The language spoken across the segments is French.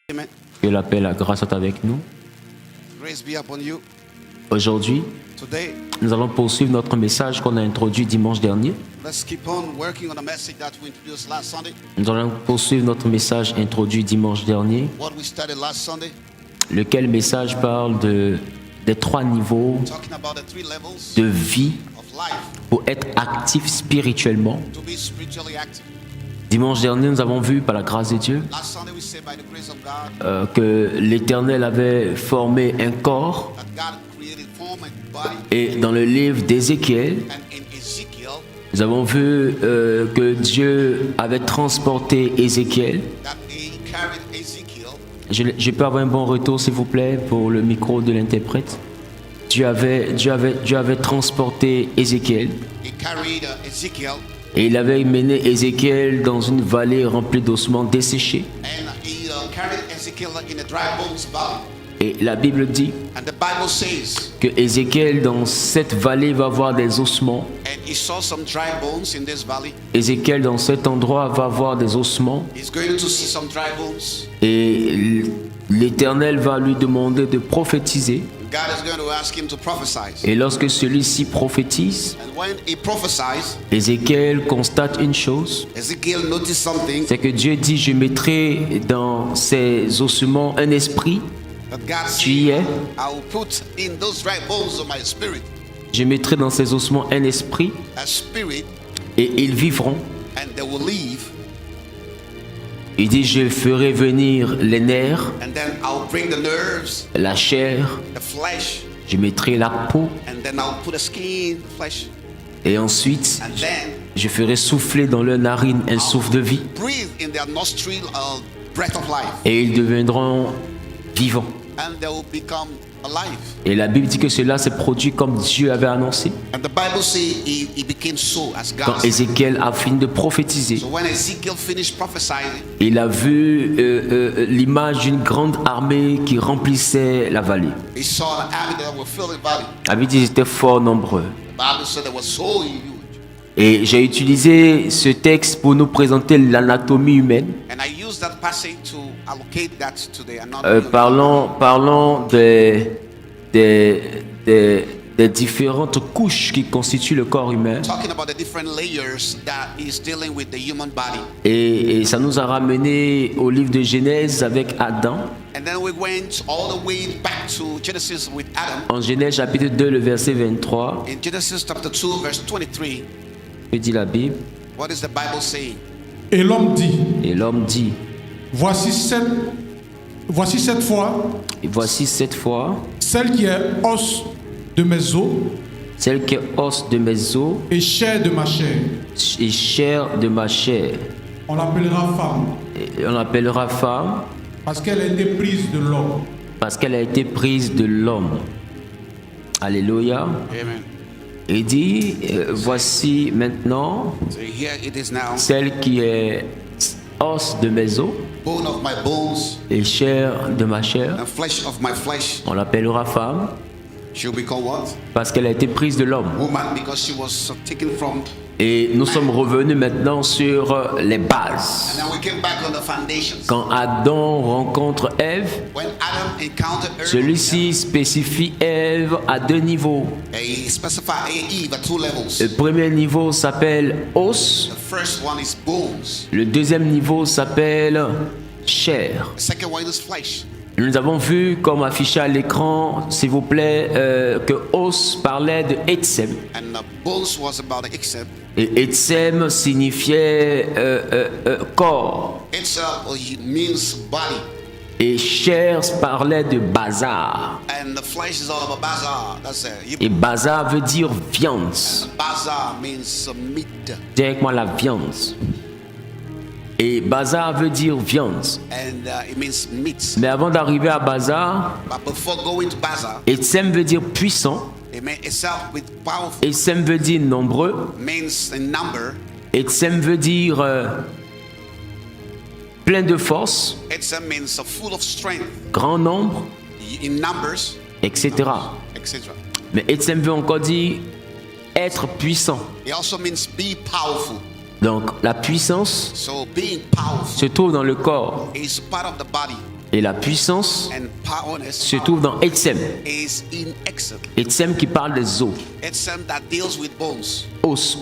Amen. Que la paix et la grâce soient avec nous. Grace be upon you. Aujourd'hui, Today, nous allons poursuivre notre message qu'on a introduit dimanche dernier. let's keep on working on the message that we introduced last Sunday. Nous allons poursuivre notre message introduit dimanche dernier, What we started last Sunday, lequel message parle des 3 niveaux talking about the 3 levels de vie of life pour être actif spirituellement. to be spiritually active. Dimanche dernier, nous avons vu par la grâce de Dieu Last Sunday, we said by the grace of God que l'Éternel avait formé un corps, that God created form and body. et dans le livre d'Ézéchiel, And in Ezekiel, nous avons vu que Dieu avait transporté Ézéchiel. that He carried Ezekiel. Je peux avoir un bon retour, s'il vous plaît, pour le micro de l'interprète. Dieu avait transporté Ézéchiel He carried Ezekiel, et il avait mené Ézéchiel dans une vallée remplie d'ossements desséchés. and He carried Ezekiel in a dry bones valley. Et la Bible dit And the Bible says, que Ézéchiel, dans cette vallée, va voir des ossements. and he saw some dry bones in this valley. Ézéchiel, dans cet endroit, va voir des ossements. He's going to see some dry bones. Et l'Éternel va lui demander de prophétiser. God is going to ask him to prophesy. Et lorsque celui-ci prophétise, And when he prophesies, Ézéchiel constate une chose. Ezekiel noticed something C'est que Dieu dit, je mettrai dans ces ossements un esprit. that God Tu y said, es. I will put in those dry bones of my spirit, Je mettrai dans ces ossements un esprit a spirit, et ils vivront. and they will live. Il dit, je ferai venir les nerfs, And then I'll bring the nerves, la chair, the flesh, je mettrai la peau and then I'll put the skin, the flesh, et ensuite and then je ferai souffler dans leurs narines un souffle de vie breathe in their nostril a breath of life, et ils deviendront vivants. and they will become alive. Et la Bible dit que cela s'est produit comme Dieu avait annoncé And the Bible says he became so as God quand said. Ézéchiel a fini de prophétiser. So when Ezekiel finished prophesying, Il a vu l'image d'une grande armée qui remplissait la vallée. he saw an army that were filling the valley. La Bible dit qu'ils étaient fort nombreux. The Bible said they were so huge. Et j'ai utilisé ce texte pour nous présenter l'anatomie humaine. And I used that passage to allocate that to the anatomy. Parlons des différentes couches qui constituent le corps humain. Talking about the different layers that is dealing with the human body. Et ça nous a ramené au livre de Genèse avec Adam. And then we went all the way back to Genesis with Adam. En Genèse chapitre 2, le verset 23, In Genesis chapter 2, verse 23, que dit la Bible? what is the Bible saying? Et l'homme dit, Et l'homme dit, voici cette fois, et voici cette fois, celle qui est os de mes os celle qui est os de mes os et chair de ma chair. et chair de ma chair. On l'appellera femme, Et on l'appellera femme parce qu'elle a été prise de l'homme. parce qu'elle a été prise de l'homme. Alléluia. Amen. Il dit, voici maintenant So here it is now, celle qui est os de mes os bone of my bones et chair de ma chair. and flesh of my flesh. On l'appellera femme She'll be called what? parce qu'elle a été prise de l'homme. Woman, because she was taken from. Et nous sommes revenus maintenant sur les And bases. then we came back on the foundations. Quand Adam rencontre Ève, When Adam encountered Eve, celui-ci spécifie Ève à 2 niveaux. he specified Eve at 2 levels. Le premier niveau s'appelle os, The first one is bones. le deuxième niveau s'appelle chair. The second one is flesh. Nous avons vu, comme affiché à l'écran, s'il vous plaît, que os parlait de Etsem. And bones was about the Etsem. Et Etsem signifiait corps. Itself means body. Et chair parlait de bazar. And the flesh is all about bazar. That's it. Et bazar veut dire viande. Bazar means meat. Dis avec moi la viande. Et bazar veut dire viande. And it means meat. Mais avant d'arriver à bazar, But before going to bazar, Etsem veut dire puissant. it means itself with powerful. Etsem veut dire nombreux. Means in number. Etsem veut dire plein de force, Etsem means full of strength. grand nombre, In numbers, etc. etc. Mais Etsem veut encore dire être puissant. It also means be powerful. Donc la puissance So being powerful se trouve dans le corps. is part of the body. Et la puissance and powerness se trouve dans Etsem. is in Exodus. Etsem qui parle des os. Exodus that deals with bones. Os.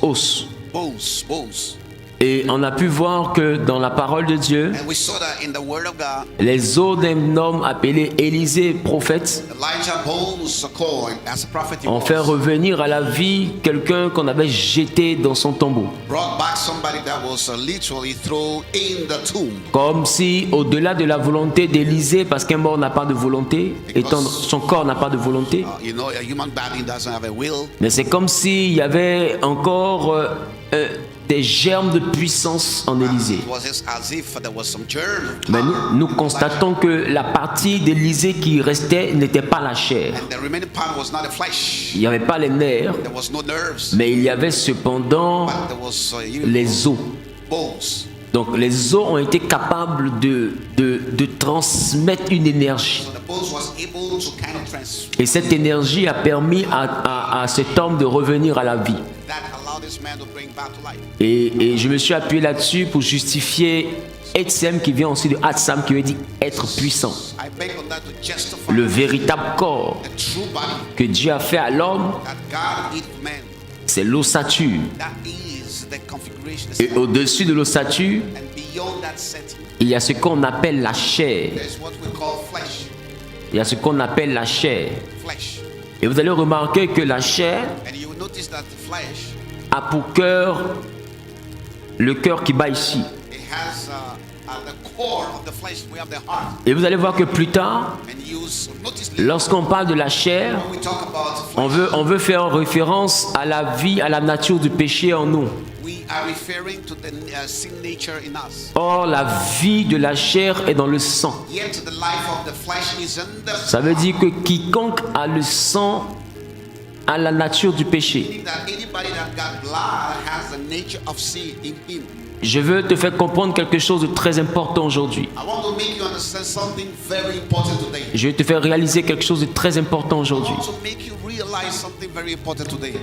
Bones. Et on a pu voir que dans la parole de Dieu, And we saw that in the word of God, les os d'un homme appelé Élisée, prophète, Elijah bones called as a prophet he ont was, fait revenir à la vie quelqu'un qu'on avait jeté dans son tombeau. brought back somebody that was literally thrown in the tomb. Comme si, au-delà de la volonté d'Élisée, parce qu'un mort n'a pas de volonté, étant son corps n'a pas de volonté, You know, a human body doesn't have a will. mais c'est comme s'il y avait encore des germes de puissance en Élisée. It was just as if there was some germ. Mais nous constatons que la partie d'Élisée qui restait n'était pas la chair. And the remaining part was not the flesh. Il n'y avait pas les nerfs, There was no nerves. mais il y avait cependant But there was les os. bones. Donc les os ont été capables de transmettre une énergie. So the bones was able to kind of Et cette énergie a permis à cet homme de revenir à la vie. that allowed this man to bring back to life. Et je me suis appuyé là-dessus pour justifier Etsem qui vient aussi de Hatsam qui veut dire être puissant. I beg on that to justify Le véritable corps the true body que Dieu a fait à l'homme, that God gave man. c'est l'ossature. That is the configuration. Et au-dessus de l'ossature, And beyond that setting, il y a ce qu'on appelle la chair. there's what we call flesh. Il y a ce qu'on appelle la chair. Flesh. Et vous allez remarquer que la chair And you will notice that the flesh, a pour cœur le cœur qui bat ici. it has at the core of the flesh, we have the heart. Et vous allez voir que plus tard, And you notice lorsqu'on parle de la chair, when we talk about flesh, on veut faire référence à la vie, à la nature du péché en nous. we are referring to the sin nature in us. Or, la vie de la chair est dans le sang. Yet the life of the flesh is in the Ça veut dire que quiconque a le sang a la nature du péché. meaning that anybody that got blood has the nature of sin in him. Je veux te faire comprendre quelque chose de très important aujourd'hui. I want to make you understand something very important today. Je vais te faire réaliser quelque chose de très important I aujourd'hui. want to make you realize something very important today.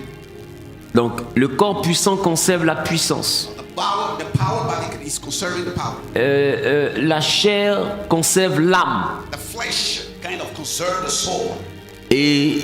Donc, le corps puissant conserve la puissance. The power body is conserving the power. La chair conserve l'âme. The flesh kind of conserve the soul. Et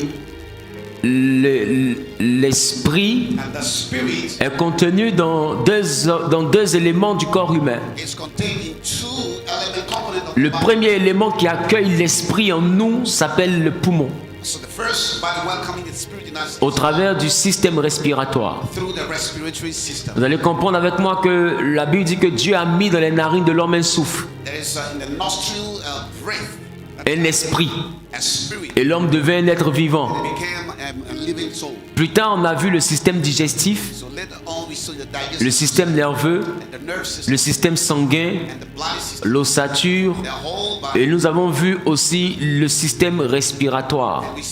l'esprit And the spirit est contenu dans deux éléments du corps humain. is contained in two element components of Le the body. premier élément qui accueille l'esprit en nous s'appelle le poumon, So the first body welcoming the spirit in us au travers du système respiratoire. through the respiratory system. Vous allez comprendre avec moi que la Bible dit que Dieu a mis dans les narines de l'homme un souffle, There is in the nostril breath, un esprit, a spirit. et l'homme devait un être vivant. It became a living soul. Plus tard, on a vu le système digestif, So later on we saw the digestive le système nerveux, and the nerve system le système sanguin, and the blood system, l'ossature, the whole body. et nous avons vu aussi le système respiratoire. We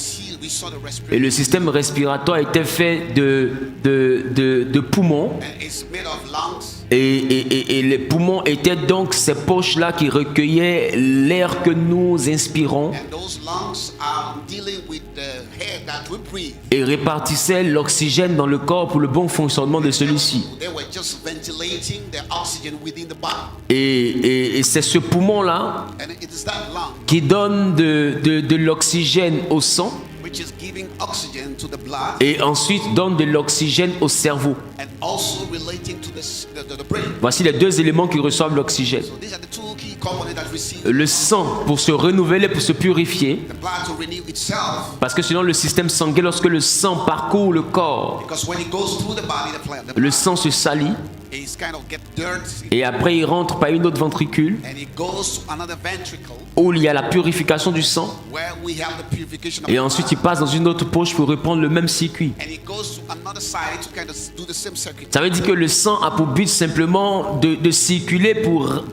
saw the Et respiratory le système respiratoire était fait de poumons. and it's made of lungs. Et les poumons étaient donc ces poches-là qui recueillaient l'air que nous inspirons And those lungs are dealing with the air that we breathe. et répartissaient l'oxygène dans le corps pour le bon fonctionnement de celui-ci. They were just ventilating the oxygen within the body. Et c'est ce poumon-là And it is that lung qui donne de l'oxygène au sang which is giving oxygen to the blood et ensuite donne de l'oxygène au cerveau. and also relating to the brain. Voici les deux éléments qui reçoivent l'oxygène. So these are the two key components that receive Le sang pour se renouveler, pour se purifier. the blood to renew itself. Parce que selon le système sanguin, lorsque le sang parcourt le corps, Because when it goes through the body, the le blood sang se salit is kind of get dirt et après il rentre par une autre ventricule and it goes to another ventricle où il y a la purification du sang where we have the purification of et the ensuite il blood. passe dans une autre poche pour reprendre le même circuit. And it goes to another side to kind of do the same circuit. Ça veut dire que le sang a pour but simplement de circuler pour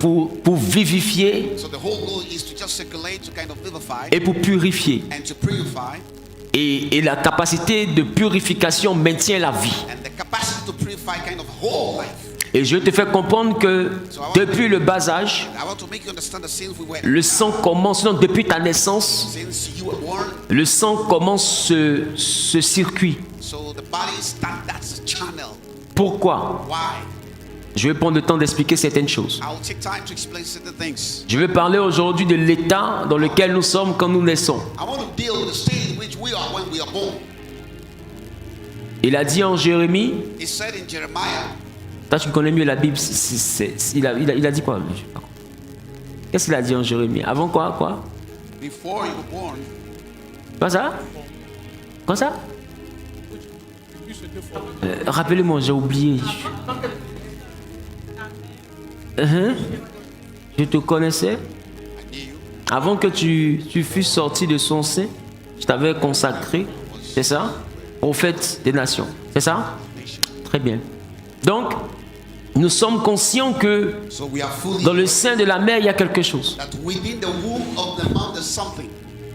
vivifier So the whole goal is to just circulate to kind of vivify et pour purifier. and to purify, Et la capacité de purification maintient la vie. and the capacity to purify kind of whole life. Et je te fais comprendre que depuis le bas âge, I want to make you understand that since we were, le sang commence, non, depuis ta naissance, since you were born, le sang commence ce circuit. so the body start that's a channel. Pourquoi? Why? Je vais prendre le temps d'expliquer certaines choses. I will take time to explain certain things. Je vais parler aujourd'hui de l'état dans lequel nous sommes quand nous naissons. I want to deal with the state in which we are when we are born. Il a dit en Jérémie, He said in Jeremiah, toi tu connais mieux la Bible, il a dit quoi? Qu'est-ce qu'il a dit en Jérémie? Avant quoi? before you were born, Quoi ça? Quoi ça? Rappelez-moi, j'ai oublié. Je te connaissais. I knew you. Avant que tu fusses sorti de son sein, je t'avais consacré, c'est ça? Prophète des nations, c'est ça? Très bien. Donc, nous sommes conscients que So we are fully dans le sein de la mère, il y a quelque chose. that within the womb of the mom there's something.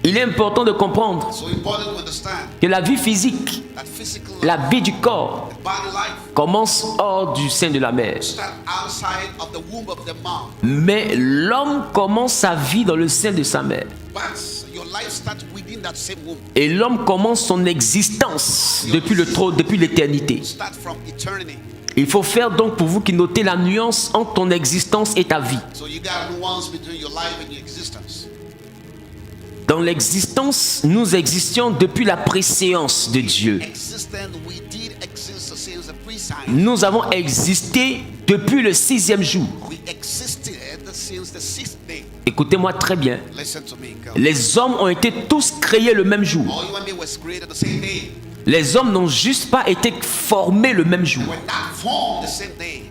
Il est important de comprendre So important to understand que la vie physique, that physical la life, vie du corps, body life, commence hors du sein de la mère. start outside of the womb of the mom. Mais l'homme commence sa vie dans le sein de sa mère. But your life starts within that same womb. Et l'homme commence son existence depuis le trône, depuis l'éternité. Start from eternity. Il faut faire donc pour vous qui notez la nuance entre ton existence et ta vie. So you got a nuance between your life and your existence. Dans l'existence, nous existions depuis la préséance de Dieu. Existent, we did exist since the pre-sign. Nous avons existé depuis le 6e jour. We existed since the 6th day. Écoutez-moi très bien. Listen to me, God. Les hommes ont été tous créés le même jour. All human beings was created the same day. Les hommes n'ont juste pas été formés le même jour. We're not formed the same day.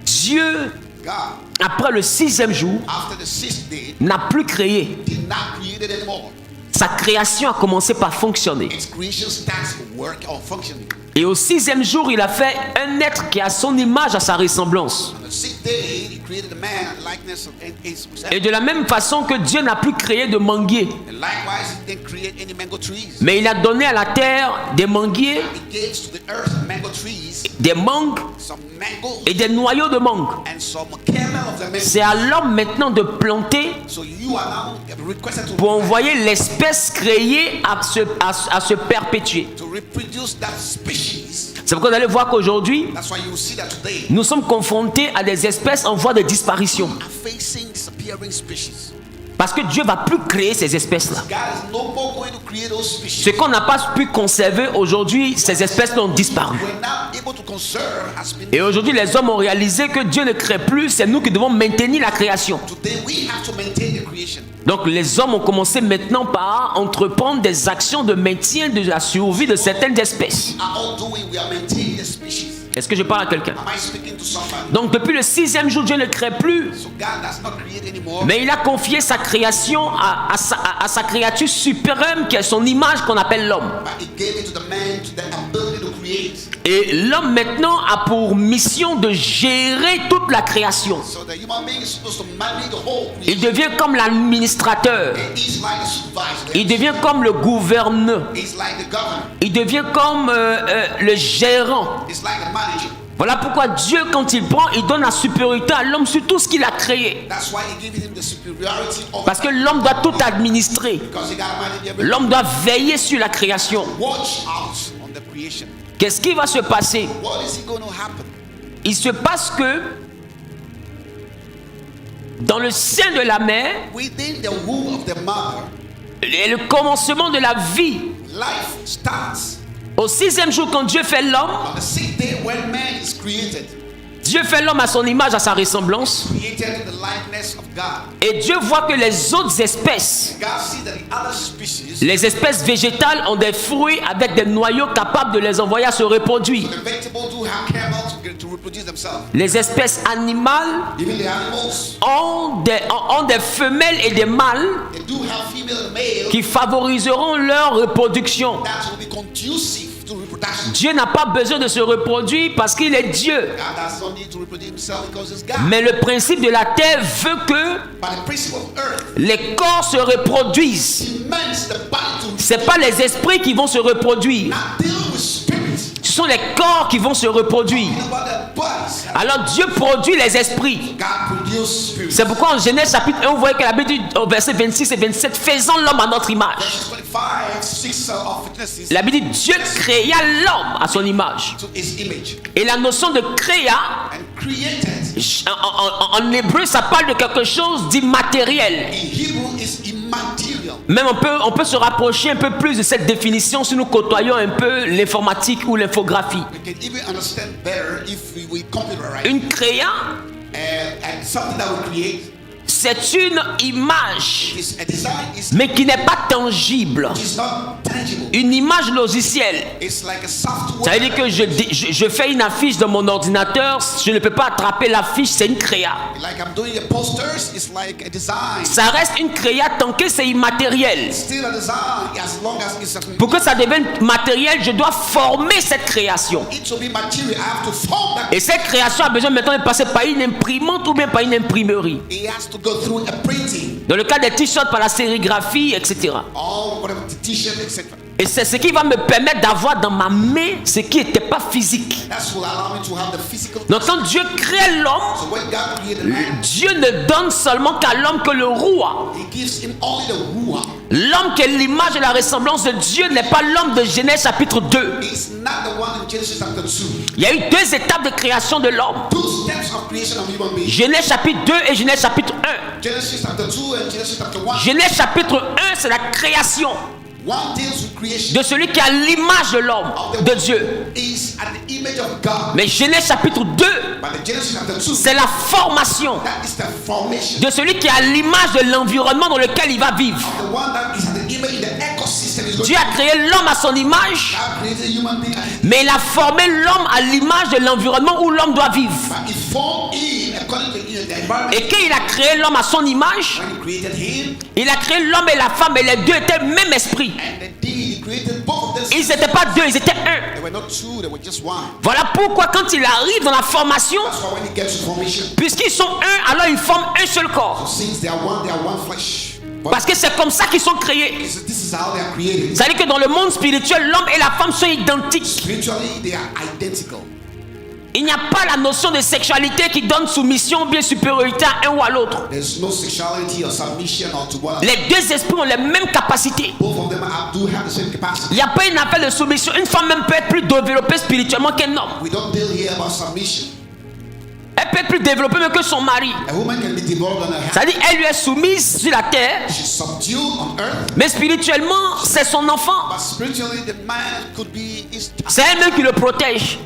Dieu, God, après le 6e jour, after the 6th day, n'a plus créé. did not create it anymore. Sa création a commencé par fonctionner. Its creation starts work or functioning. Et au 6e jour, il a fait un être qui a son image, à sa ressemblance. On the 6th day, he created a man likeness of his Et de la même façon que Dieu n'a plus créé de manguiers, And likewise, he didn't create any mango trees. mais il a donné à la terre des manguiers, He gave to the earth mango trees, des mangues some mangoes, et des noyaux de mangue. and some kernel of the mango. C'est à l'homme maintenant de planter So you are now requested to, pour envoyer l'espèce créée à se perpétuer. to reproduce that species. C'est pourquoi vous allez voir qu'aujourd'hui, That's why you see that today nous sommes confrontés à des espèces en voie de disparition. are facing disappearing species. Parce que Dieu ne va plus créer ces espèces-là. God is no more going to create those species. Ce qu'on n'a pas pu conserver aujourd'hui, ces espèces ont disparu. We're not able to conserve has been. Et aujourd'hui, les hommes ont réalisé que Dieu ne crée plus, c'est nous qui devons maintenir la création. Today we have to maintain the creation. Donc les hommes ont commencé maintenant par entreprendre des actions de maintien de la survie de certaines espèces. We are all doing. We are maintaining the species. Est-ce que je parle à quelqu'un? Am I speaking to somebody? Donc depuis le 6e jour, Dieu ne crée plus, So God does not create anymore. mais il a confié sa création à sa créature suprême qui est son image qu'on appelle l'homme. But he gave it to the man to the ability to create. Et l'homme maintenant a pour mission de gérer toute la création. So the human being is supposed to manage the whole Il creation. devient comme l'administrateur, And he's like the supervisor. il devient comme le gouverneur, He's like the governor. il devient comme le gérant. He's like the manager. Voilà pourquoi Dieu, quand il prend, il donne la supériorité à l'homme sur tout ce qu'il a créé. That's why he gave him the superiority over. Parce que l'homme doit tout administrer. Because he got to manage everything. L'homme doit veiller sur la création. Watch out on the creation. Qu'est-ce qui va se passer? What is going to happen? Il se passe que dans le sein de la mère, Within the womb of the mother, et le commencement de la vie, life starts. au 6e jour quand Dieu fait l'homme, On the 6th day when man is created, Dieu fait l'homme à son image, à sa ressemblance. created in the likeness of God. Et Dieu voit que les autres espèces, God sees that the other species, les espèces végétales ont des fruits avec des noyaux capables de les envoyer à se reproduire. the vegetables do have camels to reproduce themselves. Les espèces animales Even the animals, ont des femelles et des mâles they do have female and male qui favoriseront leur reproduction. that will be conducive to reproduction. Dieu n'a pas besoin de se reproduire parce qu'il est Dieu. God does not need to reproduce himself because he's God. Mais le principe de la terre veut que But the principle of earth les corps se reproduisent. demands the body to Ce n'est pas les esprits qui vont se reproduire. not deal with spirits. Ce sont les corps qui vont se reproduire. About the bodies. Alors Dieu produit les esprits. God produces spirits. C'est pourquoi en Genèse chapitre 1, vous voyez que la Bible dit au verset 26 et 27, faisons l'homme à notre image. Verses 25, 6 of Genesis. La Bible dit Dieu créa l'homme à son image. To his image. Et la notion de créa, And created. en hébreu, ça parle de quelque chose d'immatériel. In Hebrew is immaterial. Même on peut se rapprocher un peu plus de cette définition si nous côtoyons un peu l'informatique ou l'infographie. We can even understand better if we computerize. Une créa, And something that we create c'est une image, is a design mais qui n'est pas tangible. is not tangible. Une image logicielle. It's like a software. Ça veut dire que je fais une affiche dans mon ordinateur, je ne peux pas attraper l'affiche, c'est une créa. Like I'm doing the posters, it's like a design. Ça reste une créa tant que c'est immatériel. Still a design as long as it's Pour que ça devienne matériel, je dois former cette création. it to be material. I have to form that. Et cette création a besoin maintenant de passer par une imprimante ou bien par une imprimerie. It has to go through a printing. Dans le cas des t-shirts, par la sérigraphie, etc. All whatever the t-shirt, etc. Et c'est ce qui va me permettre d'avoir dans ma main ce qui n'était pas physique. That's what allow me to have the physical. Donc quand Dieu crée l'homme, So when God created man, Dieu ne donne seulement qu'à l'homme que le roi. He gives him only the ruach. L'homme qui est l'image et la ressemblance de Dieu n'est pas l'homme de Genèse chapitre 2. It's not the one in Genesis chapter 2. Il y a eu deux étapes de création de l'homme. Two steps of creation of human being. Genèse chapitre 2 et Genèse chapitre 1. Genesis chapter 2 and Genesis chapter 1. Genèse chapitre 1, c'est la création One deals with creation. de celui qui a l'image de l'homme, de Dieu. Is at the image of God. Mais Genèse chapitre 2, But the Genesis chapter 2, c'est la formation that is the formation. de celui qui a l'image de l'environnement dans lequel il va vivre. The one that is at the image in the ecosystem is going Dieu a créé l'homme à son image, God created a human being. mais il a formé l'homme à l'image de l'environnement où l'homme doit vivre. But he formed him according to the environment. Et quand il a créé l'homme à son image, When he created him, il a créé l'homme et la femme et les deux étaient le même esprit. and indeed he created both of them. Ils n'étaient pas deux, ils étaient un. They were not two, they were just one. Voilà pourquoi quand il arrive dans la formation, That's why when he gets to formation, puisqu'ils sont un, alors ils forment un seul corps. since they are one flesh. But Parce que c'est comme ça qu'ils sont créés. this is how they are created. C'est-à-dire que dans le monde spirituel, l'homme et la femme sont identiques. Spiritually, they are identical. Il n'y a pas la notion de sexualité qui donne soumission ou bien supériorité à un ou à l'autre. There's no sexuality or submission or to one. Les deux esprits ont les mêmes capacités. Both of them do have the same capacity. Il n'y a pas une affaire de soumission. Une femme même peut être plus développée spirituellement qu'un homme. We don't deal here about submission. Elle peut être plus développée même que son mari. A woman can be developed on her hand. C'est-à-dire elle lui est soumise sur la terre, She's subdued on earth. mais spirituellement, c'est son enfant. But spiritually, the man could be his. C'est elle-même qui le protège.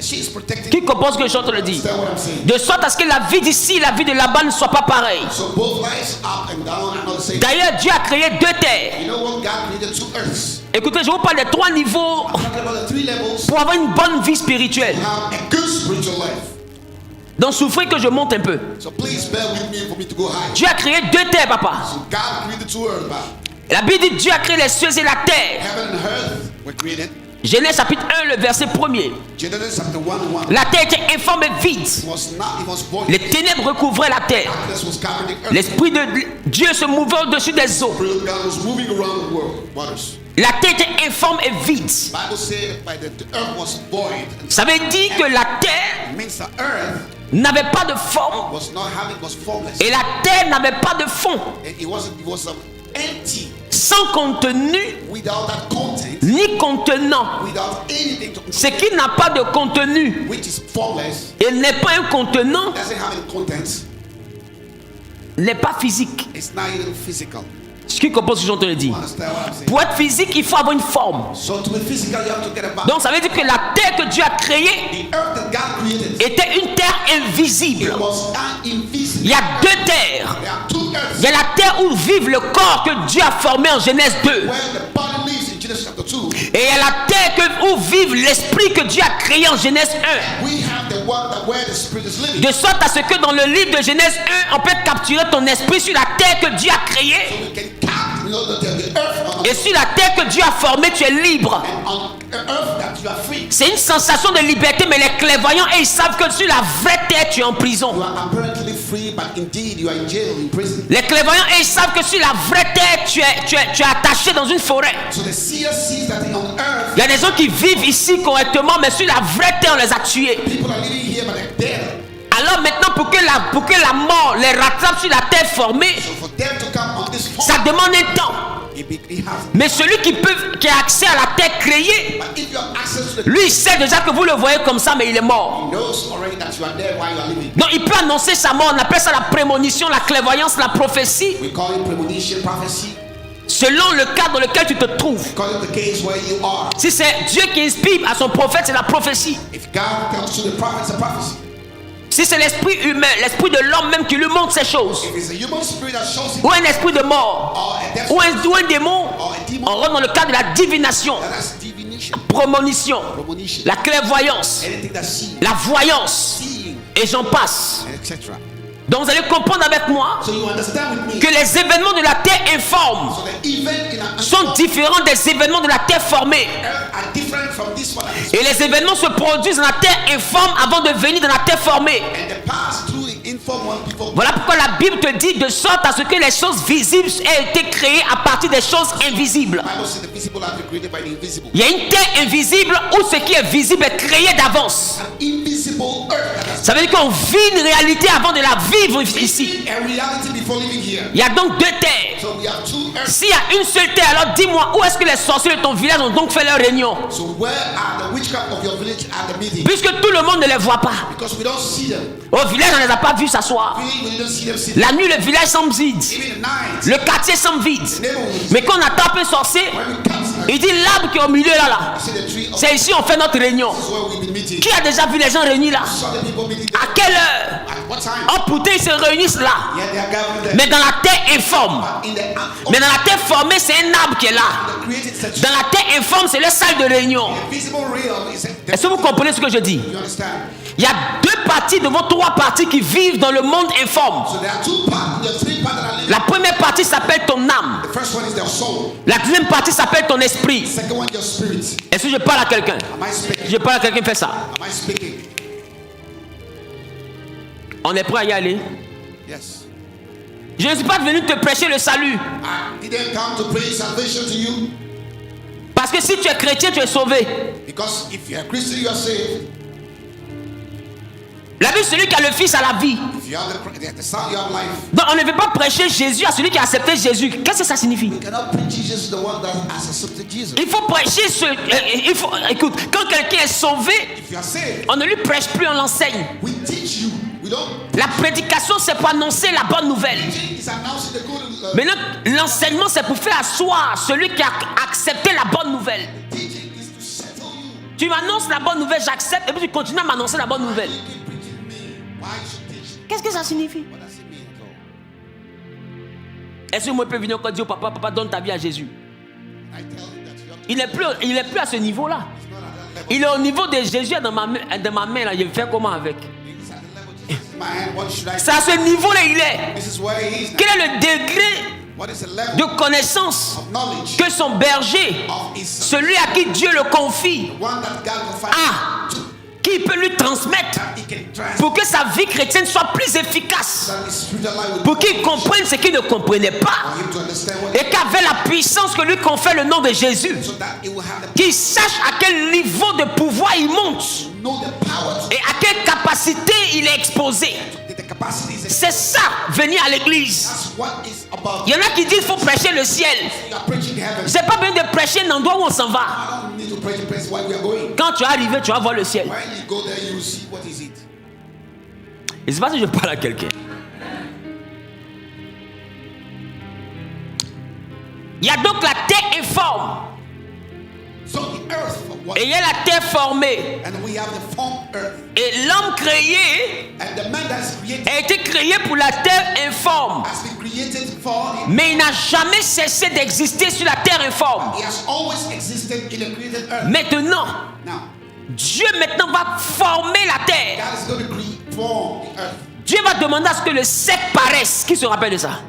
She's protecting. Qui comprend ce que je suis en train de dire? Understand what I'm saying? De sorte à ce que la vie d'ici et la vie de là-bas ne soient pas pareilles. So both lives up and down are not the same. D'ailleurs, Dieu a créé deux terres. You know what? God created two earths. Écoutez, je vous parle des trois niveaux I'm talking about the three levels. pour avoir une bonne vie spirituelle. Have a good spiritual life. Donc souffrez que je monte un peu. So please bear with me for me to go high. Dieu a créé deux terres, papa. So God created two earths. La Bible dit Dieu a créé les cieux et la terre. Heaven and earth were created. Genèse chapitre 1, le verset 1er. Genesis chapter 1:1. La terre était informe et vide. It was void. Les ténèbres recouvraient la terre. Darkness was covering the earth. L'Esprit de Dieu se mouvait au-dessus des eaux. The Spirit of God was moving around the world, waters. La terre était informe et vide. Bible said the earth was void. Ça veut dire que la terre It means the earth n'avait pas de forme was formless. et la terre n'avait pas de fond. It was empty, Sans contenu without that content, ni contenant. without anything to Ce qui n'a pas de contenu which is formless, et n'est pas un contenant doesn't have any content. n'est pas physique. It's not even physical. Ce qui compose ce que j'entends dire. Understand what I'm saying? Pour être physique, il faut avoir une forme. So to be physical, you have to get a body. Donc ça veut dire que la terre que Dieu a créée The earth that God created, était une terre invisible. it was invisible. Il y a deux terres. There are two earths. Il y a la terre où vive le corps que Dieu a formé en Genèse 2. Where the body lives in Genesis chapter 2. Et il y a la terre où vive l'esprit que Dieu a créé en Genèse 1. We have the one that where the spirit is living. De sorte à ce que dans le livre de Genèse 1, on peut capturer ton esprit sur la terre que Dieu a créée. We can count, you know, the earth Et sur la terre que Dieu a formée, tu es libre. on earth that you are free. C'est une sensation de liberté, mais les clairvoyants, ils savent que sur la vraie terre, tu es en prison. You are apparently free. free, but indeed you are in jail, in prison. Les clairvoyants, ils savent que sur la vraie terre, tu es attaché dans une forêt. So the seer sees that on earth, Il y a des gens qui vivent ici correctement, mais sur la vraie terre, on les a tués. people are living here, but they're dead. Alors maintenant, pour que la mort les rattrape sur la terre formée, So for them to come on this ça form, demande un temps. it has. Mais celui qui a accès à la terre créée, But if you have access to the, lui, il sait déjà que vous le voyez comme ça, mais il est mort. he knows already that you are there while you are living. Donc, il peut annoncer sa mort. On appelle ça la prémonition, la clairvoyance, la prophétie, We call it premonition, prophecy. selon le cas dans lequel tu te trouves. Call it the case where you are. Si c'est Dieu qui inspire à son prophète, c'est la prophétie. If God tells to the prophet, it's a prophecy. Si c'est l'esprit humain, l'esprit de l'homme même qui lui montre ces choses, If it's a human spirit that shows him, ou un esprit de mort, or a death ou spirit, un démon, or a demon, on rentre dans le cadre de la divination, that's divination, prémonition, premonition, la clairvoyance, anything that sees, la voyance, seeing, et j'en passe. etc. Donc vous allez comprendre avec moi So you understand with me que les événements de la terre informe so the event in a sont différents des événements de la terre formée. earth are different from this one. Et les événements se produisent dans la terre informe avant de venir dans la terre formée. And the past through the inform one people. Voilà pourquoi la Bible te dit de sorte à ce que les choses visibles aient été créées à partir des choses invisibles. The Bible says the visible have been created by the invisible. Il y a une terre invisible où ce qui est visible est créé d'avance. An invisible earth that has Ça veut dire qu'on vit une réalité avant de la vivre ici. been a reality before living here. Il y a donc deux terres. So we have two earths. S'il y a une seule terre, alors dis-moi où est-ce que les sorciers de ton village ont donc fait leur réunion? So where are the witchcraft of your village at the meeting? Puisque tout le monde ne les voit pas. Because we don't see them. Au village, on ne les a pas vus s'asseoir. We don't see them sitting. La nuit, le village semble vide. Even at night, Le quartier semble vide. neighborhoods. Mais quand on attrape un sorcier, When we come, il dit l'arbre qui est au milieu là. see the tree of C'est ici on fait notre réunion. this is where we've been meeting. Qui a déjà vu les gens réunis là? Saw the people meeting À there. quelle heure? At what time? Oh putain, ils se réunissent là. Yeah, they are gathered there. Mais dans la terre informe. In the Mais dans la terre formée, c'est un arbre qui est là. created such Dans la terre informe, c'est la salle de réunion. visible realm is Est-ce que vous comprenez ce que je dis? you understand? Il y a deux parties de vos trois parties qui vivent dans le monde informe. So there are two parts, there are three parts that are living. La première partie s'appelle ton âme. The first one is their soul. La deuxième partie s'appelle ton esprit. The second one, your spirit. Est-ce que je parle à quelqu'un? Am I speaking? Je parle à quelqu'un qui fait ça. Am I speaking? On est prêt à y aller? Yes. Je ne suis pas venu te prêcher le salut. I didn't come to preach salvation to you Parce que si tu es chrétien, tu es sauvé. because if you're a Christian, you are saved. La Bible, celui qui a le Fils a la vie. If you have the Son, you have life. Donc on ne veut pas prêcher Jésus à celui qui a accepté Jésus. Qu'est-ce que ça signifie? You cannot preach Jesus to the one that has accepted Jesus. Il faut prêcher écoute, quand quelqu'un est sauvé, If you are saved, on ne lui prêche plus, on l'enseigne. we teach you. We don't. La prédication, c'est pour annoncer la bonne nouvelle. Preaching is announcing the good. Maintenant, l'enseignement, c'est pour faire asseoir celui qui a accepté la bonne nouvelle. Teaching is to settle you. Tu m'annonces la bonne nouvelle, j'accepte, et puis tu continues à m'annoncer la bonne nouvelle. You keep preaching me. Why you should teach? Qu'est-ce que ça signifie? What does it mean at all? Est-ce que moi, je peux venir encore dire au papa, papa, donne ta vie à Jésus? I tell you that you have Il est plus à ce niveau-là. not at that level. Il est au niveau de Jésus dans ma main, là. Je vais faire comment avec? It's at the level Jesus is in my hand. What should I C'est à ce niveau-là il est. This is where he is. Quel est le degré What is the level de connaissance of knowledge que son berger, of his celui à qui Dieu le confie, one that God confided a, qui peut lui transmettre that he can transfer pour que sa vie chrétienne soit plus efficace, that his spiritual life will pour qu'il comprenne ce qu'il ne comprenait pas, for him to understand what et qu'avec la puissance que lui confère le nom de Jésus, so that he will have the qu'il sache à quel niveau de pouvoir il monte know the power et à quelle capacité il est exposé. to the capacities. C'est ça, venir à l'église. That's what is about. Il y en a qui disent qu'il faut prêcher le ciel. You are preaching heaven. C'est pas besoin de prêcher un endroit où on s'en va. I don't need to preach the place where we are going. Quand tu es arrivé, tu vas voir le ciel. When you go there, you will see what is it. Et c'est pas si je parle à quelqu'un. Il y a donc la terre informe So the earth, what, et il y a la terre formée. and we have the formed earth, Et l'homme créé and the man that's created a été créé pour la terre informe. has been created for him. Mais il n'a jamais cessé d'exister sur la terre informe. He has always existed in the created earth. Maintenant, Now, Dieu maintenant va former la terre. God is going to form the earth. Dieu va demander à ce que le sec paraisse. Qui se rappelle de ça?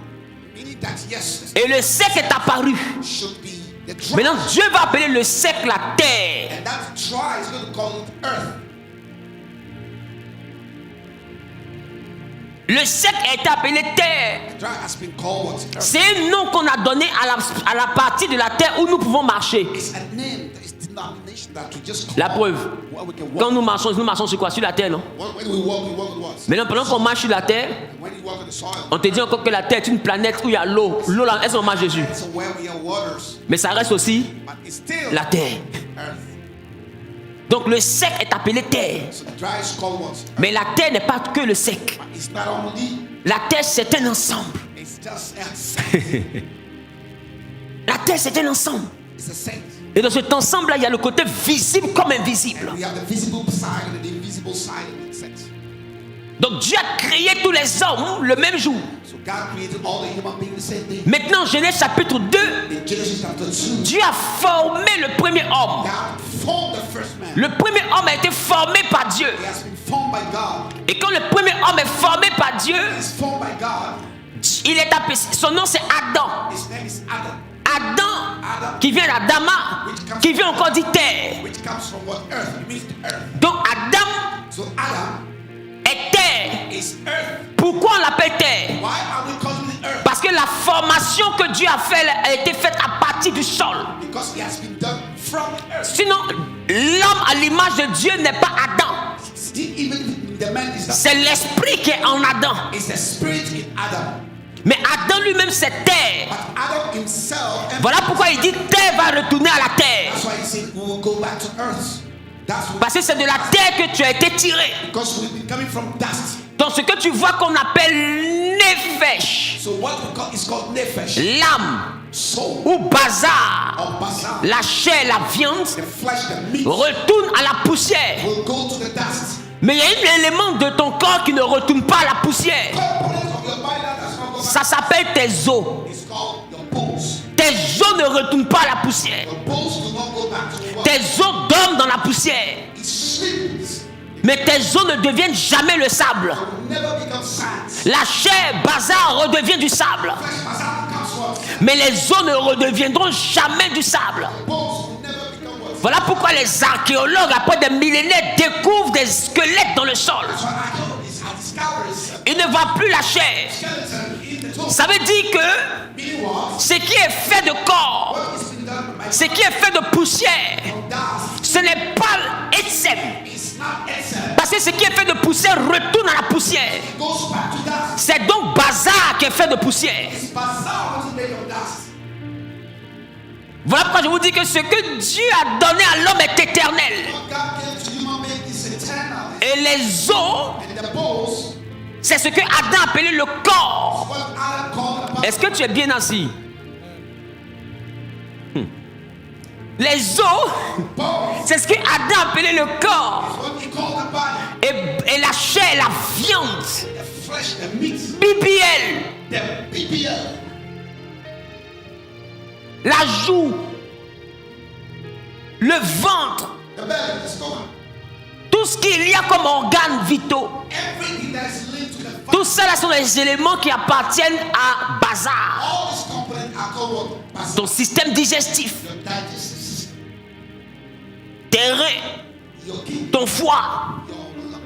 Meaning that yes, Et le sec est apparu. should be the dry. Maintenant, Dieu va appeler le sec la terre. And that dry is going to call it earth. Le sec a été appelé terre. Dry has been called what? Earth. C'est un nom qu'on a donné à la partie de la terre où nous pouvons marcher. It's a name, it's denomination that we just call. La preuve, Where we can quand walk. nous marchons sur quoi? Sur la terre, non? When we walk on what? Maintenant, pendant qu'on marche sur la terre, When you walk on the soil, on te dit encore que la terre est une planète où il y a l'eau. L'eau, là, est-ce qu'on marche dessus? it's where we have waters, Mais ça reste aussi but it's still la terre. earth. Donc le sec est appelé terre. So the dry is called what? Mais la terre n'est pas que le sec. But it's not only, La terre, c'est un ensemble. it's just a saint. La terre, c'est un ensemble. It's a saint. Et dans cet ensemble-là, il y a le côté visible comme invisible. We have the visible side and the invisible side of the saint. Donc Dieu a créé tous les hommes le même jour. So God created all the human beings the same day. Maintenant, Genèse chapitre 2, In Genesis chapter 2, Dieu a formé le premier homme. God formed the first man. Le premier homme a été formé par Dieu. He has been formed by God. Et quand le premier homme est formé par Dieu, He's formed by God. il est appelé, son nom c'est Adam. His name is Adam, Adam, qui vient d'Adama, qui vient encore dit terre. which comes from what? Earth. It means the earth. Donc Adam So Adam est terre. is earth. Pourquoi on l'appelle terre? Why are we calling it earth? Parce que la formation que Dieu a faite a été faite à partir du sol. Because it has been done from the earth. Sinon, l'homme à l'image de Dieu n'est pas Adam. Even the man is C'est l'esprit qui est en Adam. it's the spirit in Adam. Mais Adam lui-même c'est terre. But Adam himself, and Voilà pourquoi il dit terre va retourner à la terre. that's why he said we will go back to earth. That's why, Parce que c'est de la terre que tu as été tiré. because we've been coming from dust. Dans ce que tu vois qu'on appelle nefesh, So what we call is called nefesh, l'âme soul, ou bazar, or basar. la chair, la viande, The flesh, the meat, retourne à la poussière. will go to the dust. Mais il y a un élément de ton corps qui ne retourne pas à la poussière. Component of your body that does not go back. Ça s'appelle tes os. It's called your bones. Tes os ne retournent pas à la poussière. Your bones do not go back to the world. Tes os dorment dans la poussière. It sleeps. Mais tes os ne deviennent jamais le sable. It will never become sand. La chair, bazar, redevient du sable. Flesh basar becomes what? Mais les os ne redeviendront jamais du sable. Bones will never become what? Voilà pourquoi les archéologues, après des millénaires, découvrent des squelettes dans le sol. So archaeologists have discovered Ils ne voient plus la chair. skeleton in the tomb. Ça veut dire que Meaning what? ce qui est fait de corps, What is being done by ce qui est fait de poussière, dust ce n'est pas Etsem. is not itself. Parce que ce qui est fait de poussière retourne à la poussière. It goes back to dust. C'est donc bazar qui est fait de poussière. It's basar what is made of dust. Voilà pourquoi je vous dis que ce que Dieu a donné à l'homme est éternel. What God gave to human being is eternal. Et les os, And the bones, c'est ce que Adam appelait le corps. what Adam called the body. Est-ce que tu es bien assis? Les os, Bones, c'est ce que Adam appelait le corps. what he called the body. Et la chair, la viande, The flesh, the meat, BBL, the BBL, la joue, le ventre, the belly, the stomach. tout ce qu'il y a comme organes vitaux. Everything that is linked to the body. Tout ça là sont les éléments qui appartiennent à bazar. All these components are called what? Basar. Ton système digestif, Your digestive system, tes reins, your kidney, ton foie. your lung.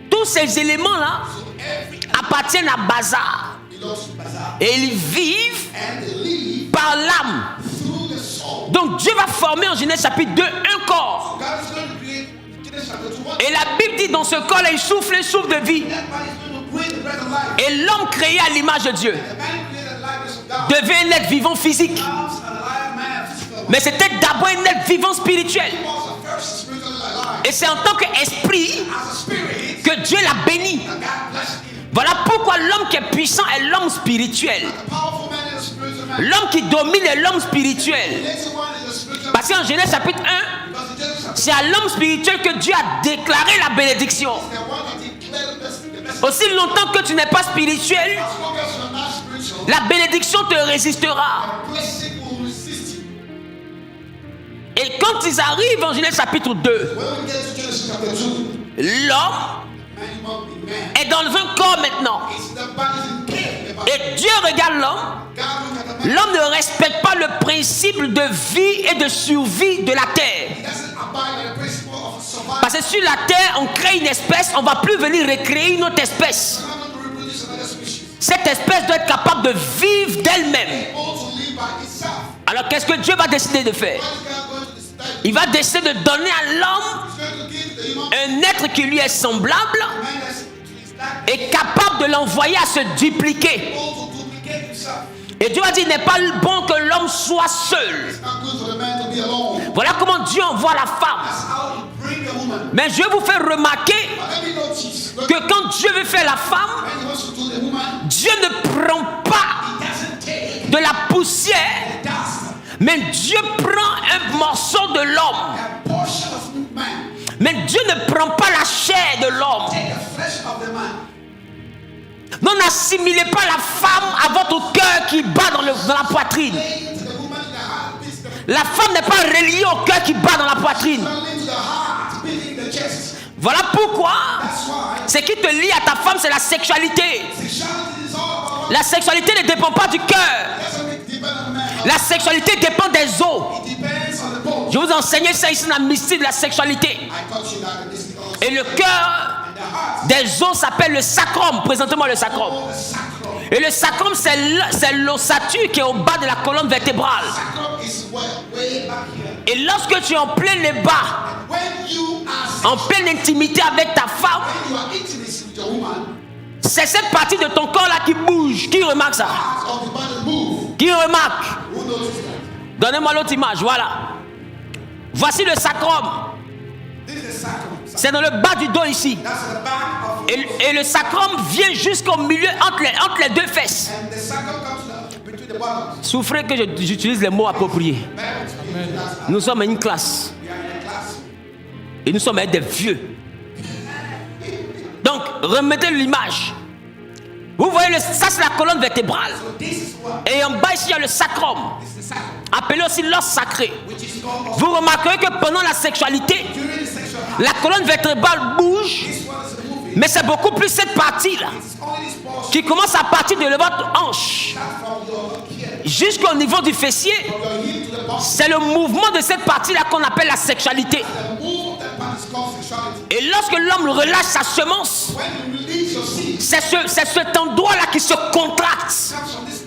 Tous ces éléments là So every appartiennent à bazar. belongs to Basar. Et ils vivent And they live par l'âme. through the soul. Donc Dieu va former en Genèse chapitre 2 un corps. God is going to create Genesis chapter 2. Et la Bible dit dans ce corps là, il souffle de vie. That man is going to breathe the breath of life. Et l'homme créé à l'image de Dieu The man created the likeness of God. devait un être vivant physique. Becomes a alive man, physical. Mais c'était d'abord un être vivant spirituel. He was the first spiritually alive. Et c'est en tant qu'esprit As a spirit, que Dieu l'a béni. that God blessed him. Voilà pourquoi l'homme qui est puissant est l'homme spirituel. The powerful man is a spiritual man. L'homme qui domine est l'homme spirituel. The next one is a spiritual man. Parce qu'en Genèse chapitre 1, Because in Genesis chapter c'est à l'homme spirituel que Dieu a déclaré la bénédiction. the one that declared the best. Aussi longtemps que tu n'es pas spirituel, As long as you're not spiritual, la bénédiction te résistera. the blessing will resist you. Et quand ils arrivent en Genèse chapitre 2, When we get to Genesis chapter 2, l'homme man, est dans un corps maintenant. it's the body in care. Et Dieu regarde l'homme. God look at the man. L'homme ne respecte pas le principe de vie et de survie de la terre. He doesn't abide by the principle of survival Parce que sur la terre, on crée une espèce, on ne va plus venir recréer une autre espèce. We're not going to reproduce another species. Cette espèce doit être capable de vivre d'elle-même. Able to live by itself. Alors qu'est-ce que Dieu va décider de faire? What is God going to decide? Il va décider de donner à l'homme He's going to give the human un être qui lui est semblable man that's to his likeness, et capable de l'envoyer à se dupliquer. able to duplicate himself. Et Dieu a dit, il n'est pas bon que l'homme soit seul. It's not good for the man to be alone. Voilà comment Dieu envoie la femme. That's how he bring the woman. Mais je vais vous faire remarquer But let me notice, look, que quand Dieu veut faire la femme, when he wants to do the woman, Dieu ne prend pas he doesn't take de la poussière, dust, mais Dieu prend un morceau de l'homme. a portion of man, Mais Dieu ne prend pas la chair de l'homme. take the flesh of the man. Non, n'assimilez pas la femme à votre cœur qui bat dans la poitrine. Lay to the woman in the heart, beats the La femme n'est pas reliée au cœur qui bat dans la poitrine. only to the heart, beating the chest. Voilà pourquoi That's why ce qui te lie à ta femme, c'est la sexualité. sexuality is all about. La sexualité ne dépend pas du cœur. Doesn't depend on the man. La sexualité dépend des os. It depends on the bone. Je vous enseigne ça ici dans la mystique de la sexualité. I taught you that in this also. Et le cœur And the heart, des os s'appelle le sacrum. Présentez-moi le sacrum. the sacrum. Et le sacrum, c'est l'ossature qui est au bas de la colonne vertébrale. Sacrum is way back here. Et lorsque tu es en plein les bas, When you are en pleine intimité avec ta femme, when you are intimacy with your woman, c'est cette partie de ton corps là qui bouge. Qui remarque ça? part of the body move. Qui remarque? Who noticed that? Donnez-moi l'autre image, voilà. Voici le sacrum. This is the sacrum. C'est dans le bas du dos ici. That's the back of Et le sacrum vient jusqu'au milieu entre les deux fesses. and the sacrum comes between the bottoms. Souffrez que j'utilise les mots appropriés. Nous sommes à une classe. We are in a class. Et nous sommes des vieux. Donc, remettez l'image. Vous voyez, ça c'est la colonne vertébrale. So this is what Et en bas ici, il y a le sacrum. is the sacrum, Appelé aussi l'os sacré. which is called Vous remarquerez que pendant la sexualité, during the sexual act. la colonne vertébrale bouge, This one is moving. mais c'est beaucoup plus cette partie-là It's only this portion qui commence à partir de votre hanche that from your here, jusqu'au niveau du fessier. from your hip to the bottom. C'est le mouvement de cette partie-là qu'on appelle la sexualité. The move of that part is called sexuality. Et lorsque l'homme relâche sa semence, When you release your seed, c'est cet endroit-là qui se contracte. comes from this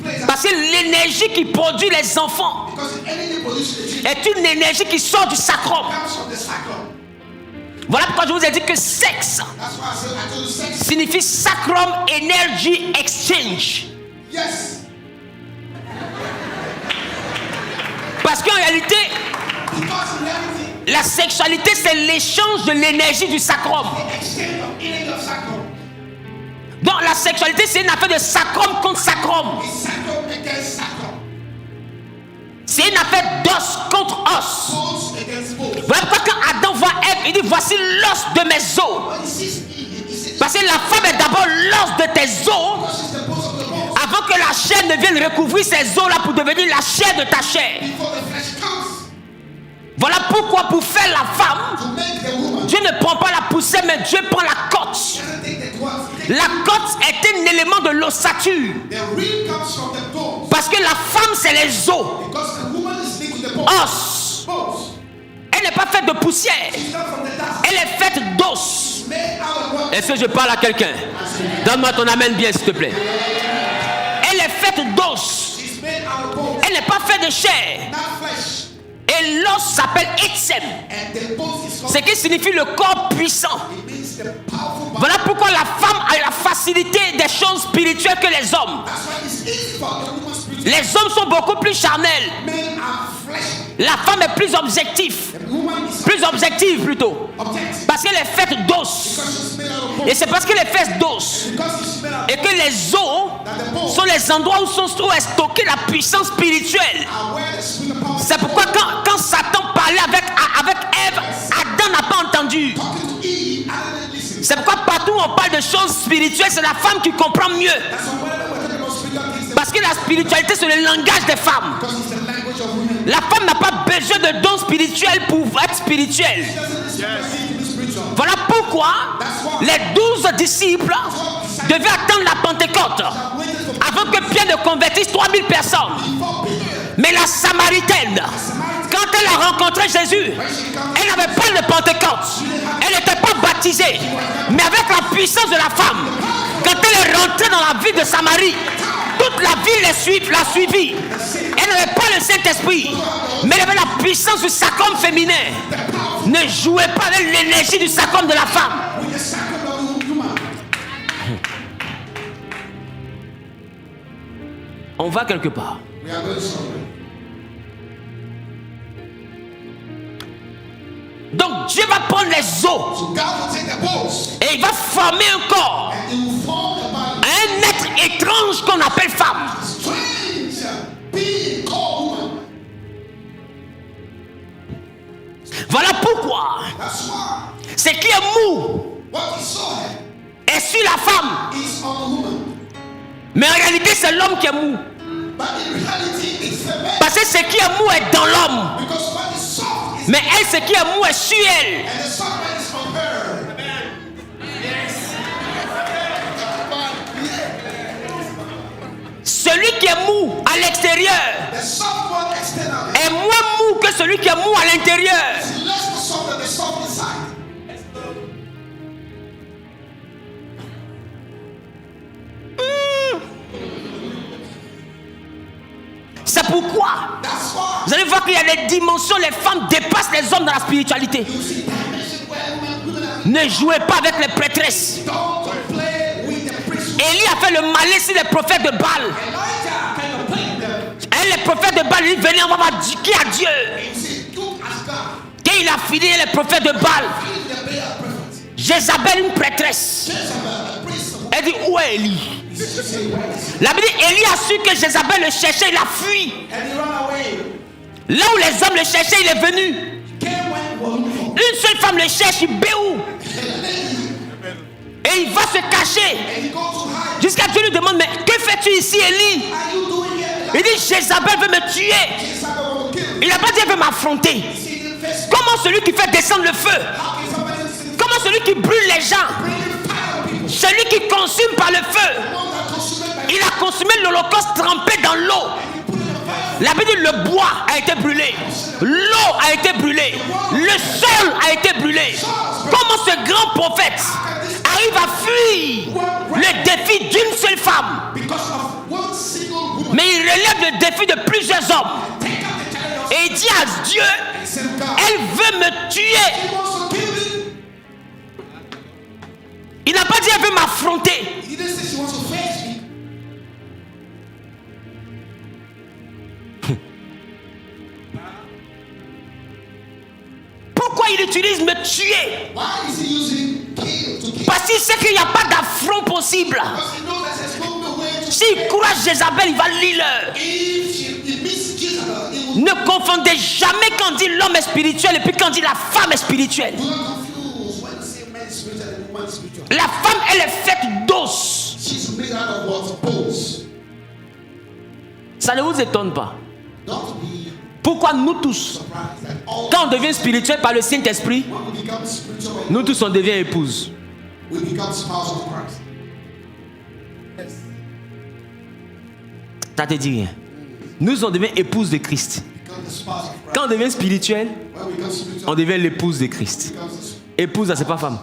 place Parce que l'énergie qui produit les enfants because the energy produced the seed est une énergie qui sort du sacrum. comes from the sacrum. Voilà pourquoi je vous ai dit que sexe That's why I told you sex. signifie Sacrum Energy Exchange. Yes. Parce qu'en réalité, Because in reality, la sexualité, c'est l'échange de l'énergie du sacrum. the extent of energy of sacrum Donc la sexualité, c'est une affaire de sacrum contre sacrum. is sacrum against sacrum. C'est une affaire d'os contre os. Bones against bones. Voilà pourquoi quand Adam voit Ève, il dit voici l'os de mes os. When he sees Eve, he says, Parce que la femme est d'abord l'os de tes os because she's the bones of the bones. avant que la chair ne vienne recouvrir ces os là pour devenir la chair de ta chair. Before the flesh comes Voilà pourquoi pour faire la femme, to make the woman, Dieu ne prend pas la poussière mais Dieu prend la côte. doesn't take the cloth. La côte est un élément de l'ossature. The rib comes from the bones. Parce que la femme c'est les os, Because the woman is linked with the bones. os. Bones. Elle n'est pas faite de poussière, She's not from the dust. elle est faite d'os. Made out of what? Est-ce que je parle à quelqu'un? Donne-moi ton amen bien s'il te plaît. Elle est faite d'os, She's made out of bones, elle n'est pas faite de chair. not flesh. Et l'os s'appelle Etsem, And the bones is ce called, qui signifie le corps puissant. it means the powerful body. Voilà pourquoi la femme a la facilité des choses spirituelles que les hommes. That's why it's easy for the woman's spirit. Les hommes sont beaucoup plus charnels. Men are flesh. La femme est plus objective. The woman is Plus objective plutôt. objective. Parce qu'elle est faite d'os. Because she's made out of bones. Et c'est parce qu'elle est faite d'os. Because she's made out of Et que les os that the bones sont les endroits où est stockée la puissance spirituelle. are where the spirit of power is. C'est pourquoi quand Satan parlait avec Ève, Adam n'a pas entendu. Talking to Eve, Adam didn't listen. C'est pourquoi partout où on parle de choses spirituelles, c'est la femme qui comprend mieux. That's why whenever we're talking about spiritual things, Parce que la spiritualité, c'est le langage des femmes. because it's the language of women. La femme n'a pas besoin de dons spirituels pour être spirituelle. She doesn't listen to the spiritual. Voilà pourquoi les 12 disciples devait attendre la Pentecôte avant que Pierre ne convertisse 3000 personnes. Mais la Samaritaine, quand elle a rencontré Jésus, elle n'avait pas de Pentecôte. Elle n'était pas baptisée. Mais avec la puissance de la femme, quand elle est rentrée dans la ville de Samarie, toute la ville l'a suivie. Elle n'avait pas le Saint-Esprit, mais elle avait la puissance du sacrum féminin. Ne jouez pas avec l'énergie du sacrum de la femme. On va quelque part. Donc Dieu va prendre les os et il va former un corps, un être étrange qu'on appelle femme. Voilà pourquoi ce qui est mou est sur la femme, mais en réalité c'est l'homme qui est mou. Parce que ce qui est mou est dans l'homme, mais elle, ce qui est mou est sur elle. Celui qui est mou à l'extérieur est moins mou que celui qui est mou à l'intérieur. C'est pourquoi vous allez voir qu'il y a des dimensions, les femmes dépassent les hommes dans la spiritualité. Ne jouez pas avec les prêtresses. Élie a fait le malin sur les prophètes de Baal. Et les prophètes de Baal, ils venaient, on va qui à Dieu. Quand il a fini les prophètes de Baal, Jézabel, une prêtresse, elle dit, où est Élie? La Bible dit, Élie a su que Jézabel le cherchait, il a fui. Là où les hommes le cherchaient, il est venu. Une seule femme le cherche, il béou. Et il va se cacher. Jusqu'à Dieu lui demande, mais que fais-tu ici, Élie? Il dit, Jézabel veut me tuer. Il n'a pas dit, elle veut m'affronter. Comment celui qui fait descendre le feu? Comment celui qui brûle les gens? Celui qui consume par le feu. Il a consumé l'holocauste trempé dans l'eau. La Bible dit, le bois a été brûlé, l'eau a été brûlée, le sol a été brûlé. Comment ce grand prophète arrive à fuir le défi d'une seule femme? Mais il relève le défi de plusieurs hommes. Et il dit à Dieu, elle veut me tuer. Il n'a pas dit elle veut m'affronter. Pourquoi il utilise me tuer? Parce qu'il sait qu'il n'y a pas d'affront possible. S'il croit Jézabel, il va l'île. Ne confondez jamais quand on dit l'homme est spirituel et puis quand on dit la femme est spirituelle. La femme, elle est faite d'os. Ça ne vous étonne pas. Pourquoi nous tous, quand on devient spirituel par le Saint-Esprit, nous tous on devient épouse. Ça te dit rien. Nous on devient épouse de Christ. Quand on devient spirituel, on devient l'épouse de Christ. Épouse, c'est pas femme.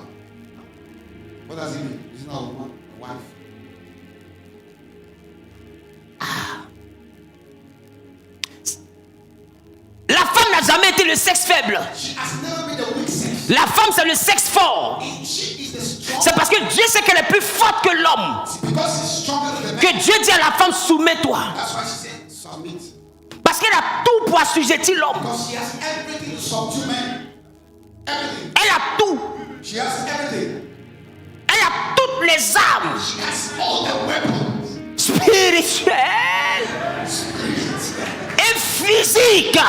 La femme n'a jamais été le sexe faible. La femme, c'est le sexe fort. C'est parce que Dieu sait qu'elle est plus forte que l'homme que Dieu dit à la femme, soumets-toi. Parce qu'elle a tout pour assujettir l'homme. Elle a tout. Elle a toutes les armes spirituelles et physiques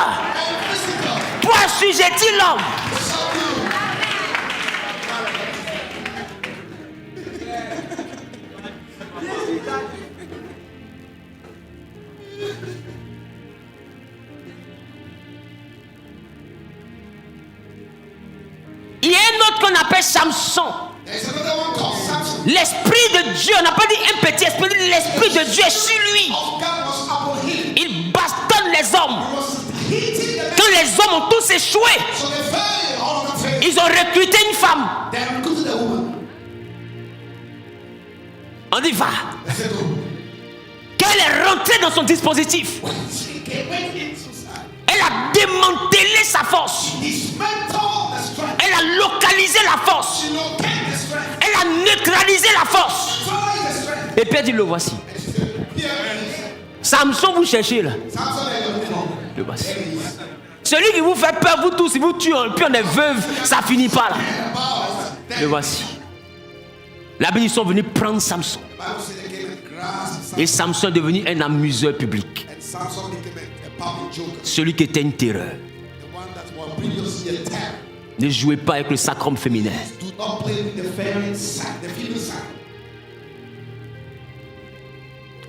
pour assujettir l'homme. Il y a un autre qu'on appelle Samson. L'esprit de Dieu, on n'a pas dit un petit esprit, l'esprit de Dieu est sur lui. of God was upon him. Il bastonne les hommes. He was hitting the Quand les hommes ont tous échoué, so they failed, all of them failed. ils ont recruté une femme. They recruited a woman. On dit va. They said, oh. Qu'elle est rentrée dans son dispositif. She went into side. Elle a démantelé sa force. Dismantled the strength. Elle a localisé la force. She located the strength. Elle a neutralisé la force. Destroyed the strength. Et puis elle dit, le voici. Here it Samson, vous cherchez là. is. Samson, Le voici. Celui qui vous fait peur, vous tous, il vous tue, puis on est veuve, ça finit pas là. Le voici. La Bible, ils sont venus prendre Samson. The Bible said they came and grasped Samson. Et Samson est devenu un amuseur public. And Samson became a public joker. Celui qui était une terreur. The one that was previously a terror. Ne jouez pas avec le sacrum féminin. Do not play with the feminine side, the female side.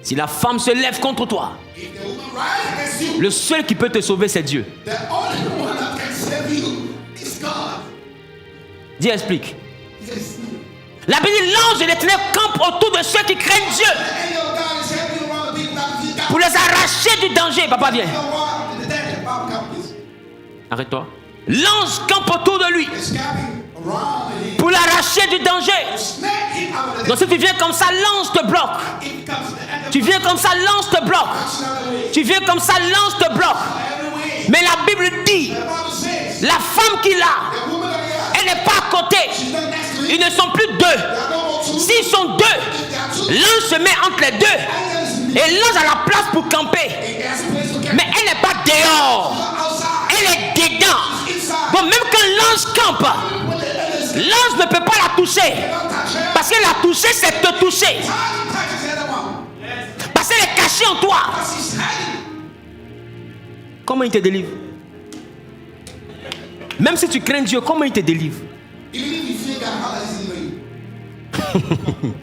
Si la femme se lève contre toi, If the woman rises against you, le seul qui peut te sauver, c'est Dieu. the only one that can save you is God. Dis, explique. Yes. La Bible dit, l'ange de l'Éternel campe autour de ceux qui craignent Dieu The angel of God is helping around the people that fear God. pour les arracher du danger. Papa, viens. The one in the danger. Bob, come, please. Arrête-toi. L'ange campe autour de lui It's camping around him. pour l'arracher du danger. Snake him out of the Donc si tu viens comme ça, l'ange te bloque. It comes the end of Tu viens comme ça, l'ange te bloque. another way. Tu viens comme ça, l'ange te bloque. Every way. Mais la Bible dit, The Bible says la femme qu'il a, the woman that he has, elle n'est pas à côté. she's not next to him. Ils ne sont plus deux. There are no more two. S'ils sont deux, If there are two, l'ange se met entre les deux. angels in Et l'ange a la place pour camper. He has a place to camp. Mais elle n'est pas dehors. Outside. Elle est dedans. Inside. Donc même quand l'ange campe, When the angels l'ange ne peut pas la toucher. don't touch her, Parce que la toucher, c'est te toucher. touches the other one. Parce qu'elle est cachée en toi. Because he's hiding. Comment il te délivre? Même si tu crains Dieu, comment il te délivre? Even if you fear God, how does he deliver you?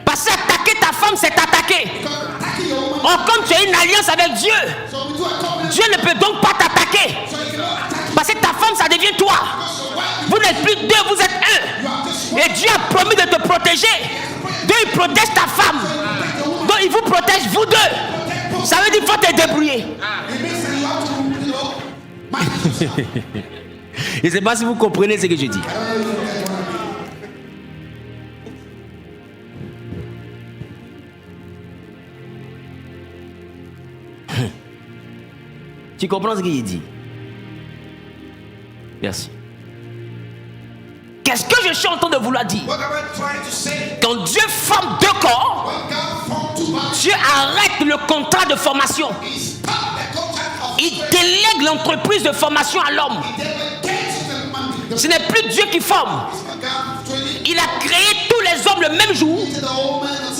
Parce qu'attaquer ta femme, c'est t'attaquer. Because attacking your woman. Or, comme tu as une alliance avec Dieu, So we do a covenant. Dieu ne peut donc pas t'attaquer. So you cannot attack Parce que ta femme, ça devient toi. because your wife, Vous n'êtes plus deux, vous êtes un. you are just one. Et Dieu a promis de te protéger. Dieu, il protège ta femme. Donc, il vous protège, vous deux. Ça veut dire qu'il faut te débrouiller. It means that you have to, manage yourself. Je ne sais pas si vous comprenez ce que je dis. Tu comprends ce qu'il dit? Merci. Qu'est-ce que je suis en train de vouloir dire? What am I trying to say? Quand Dieu forme deux corps, When God formed two bodies, Dieu arrête le contrat de formation. he stopped the contract of Il délègue l'entreprise de formation à l'homme. Ce n'est plus Dieu qui forme. Il a créé tous les hommes le même jour,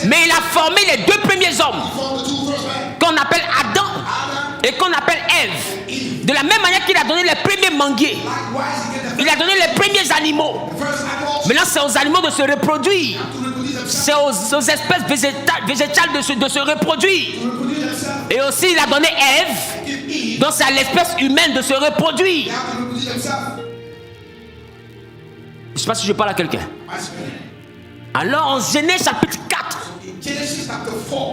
mais il a formé les deux premiers hommes, qu'on appelle Adam et qu'on appelle Ève. De la même manière qu'il a donné les premiers manguiers, il a donné les premiers animaux. Maintenant, c'est aux animaux de se reproduire. C'est aux espèces végétales de se reproduire. Et aussi, il a donné Ève, donc c'est à l'espèce humaine de se reproduire. Je ne sais pas si je parle à quelqu'un. Alors, en Genèse chapitre 4,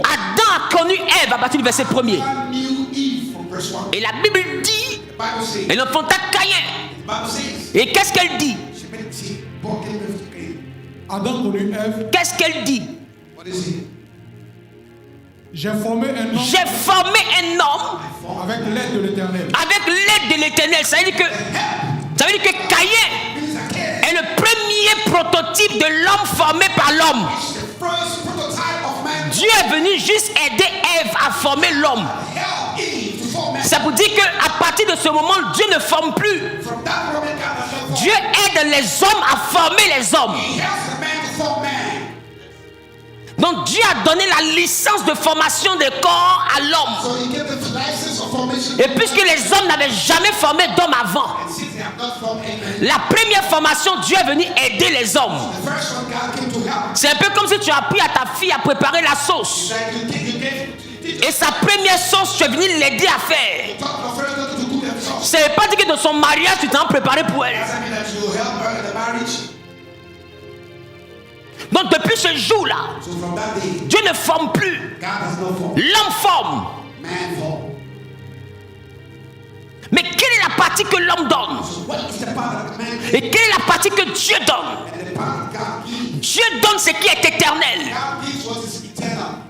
Adam a connu Ève à partir du verset 1er. Et la Bible dit, elle enfanta Caïn. Et qu'est-ce qu'elle dit? Adam connut Ève. Qu'est-ce qu'elle dit? J'ai formé un homme J'ai formé un homme avec l'aide de l'Éternel. avec l'aide de l'Éternel. Ça veut dire que Caïn est le premier prototype de l'homme formé par l'homme. Dieu est venu juste aider Ève à former l'homme. Ça veut dire qu'à partir de ce moment, Dieu ne forme plus. Dieu aide les hommes à former les hommes. Donc Dieu a donné la licence de formation des corps à l'homme. Et puisque les hommes n'avaient jamais formé d'homme avant, la première formation, Dieu est venu aider les hommes. C'est un peu comme si tu as appris à ta fille à préparer la sauce. Et sa première sauce, tu es venu l'aider à faire. Ça ne veut pas dire que de son mariage, tu t'en as préparé pour elle. Donc depuis ce jour-là, So from that day, Dieu ne forme plus. God does not form. L'homme forme. Man form. Mais quelle est la partie que l'homme donne? So what is the part that man gives Et quelle est la partie que Dieu donne? and the part that God gives? Dieu donne ce qui est éternel. God gives what is eternal.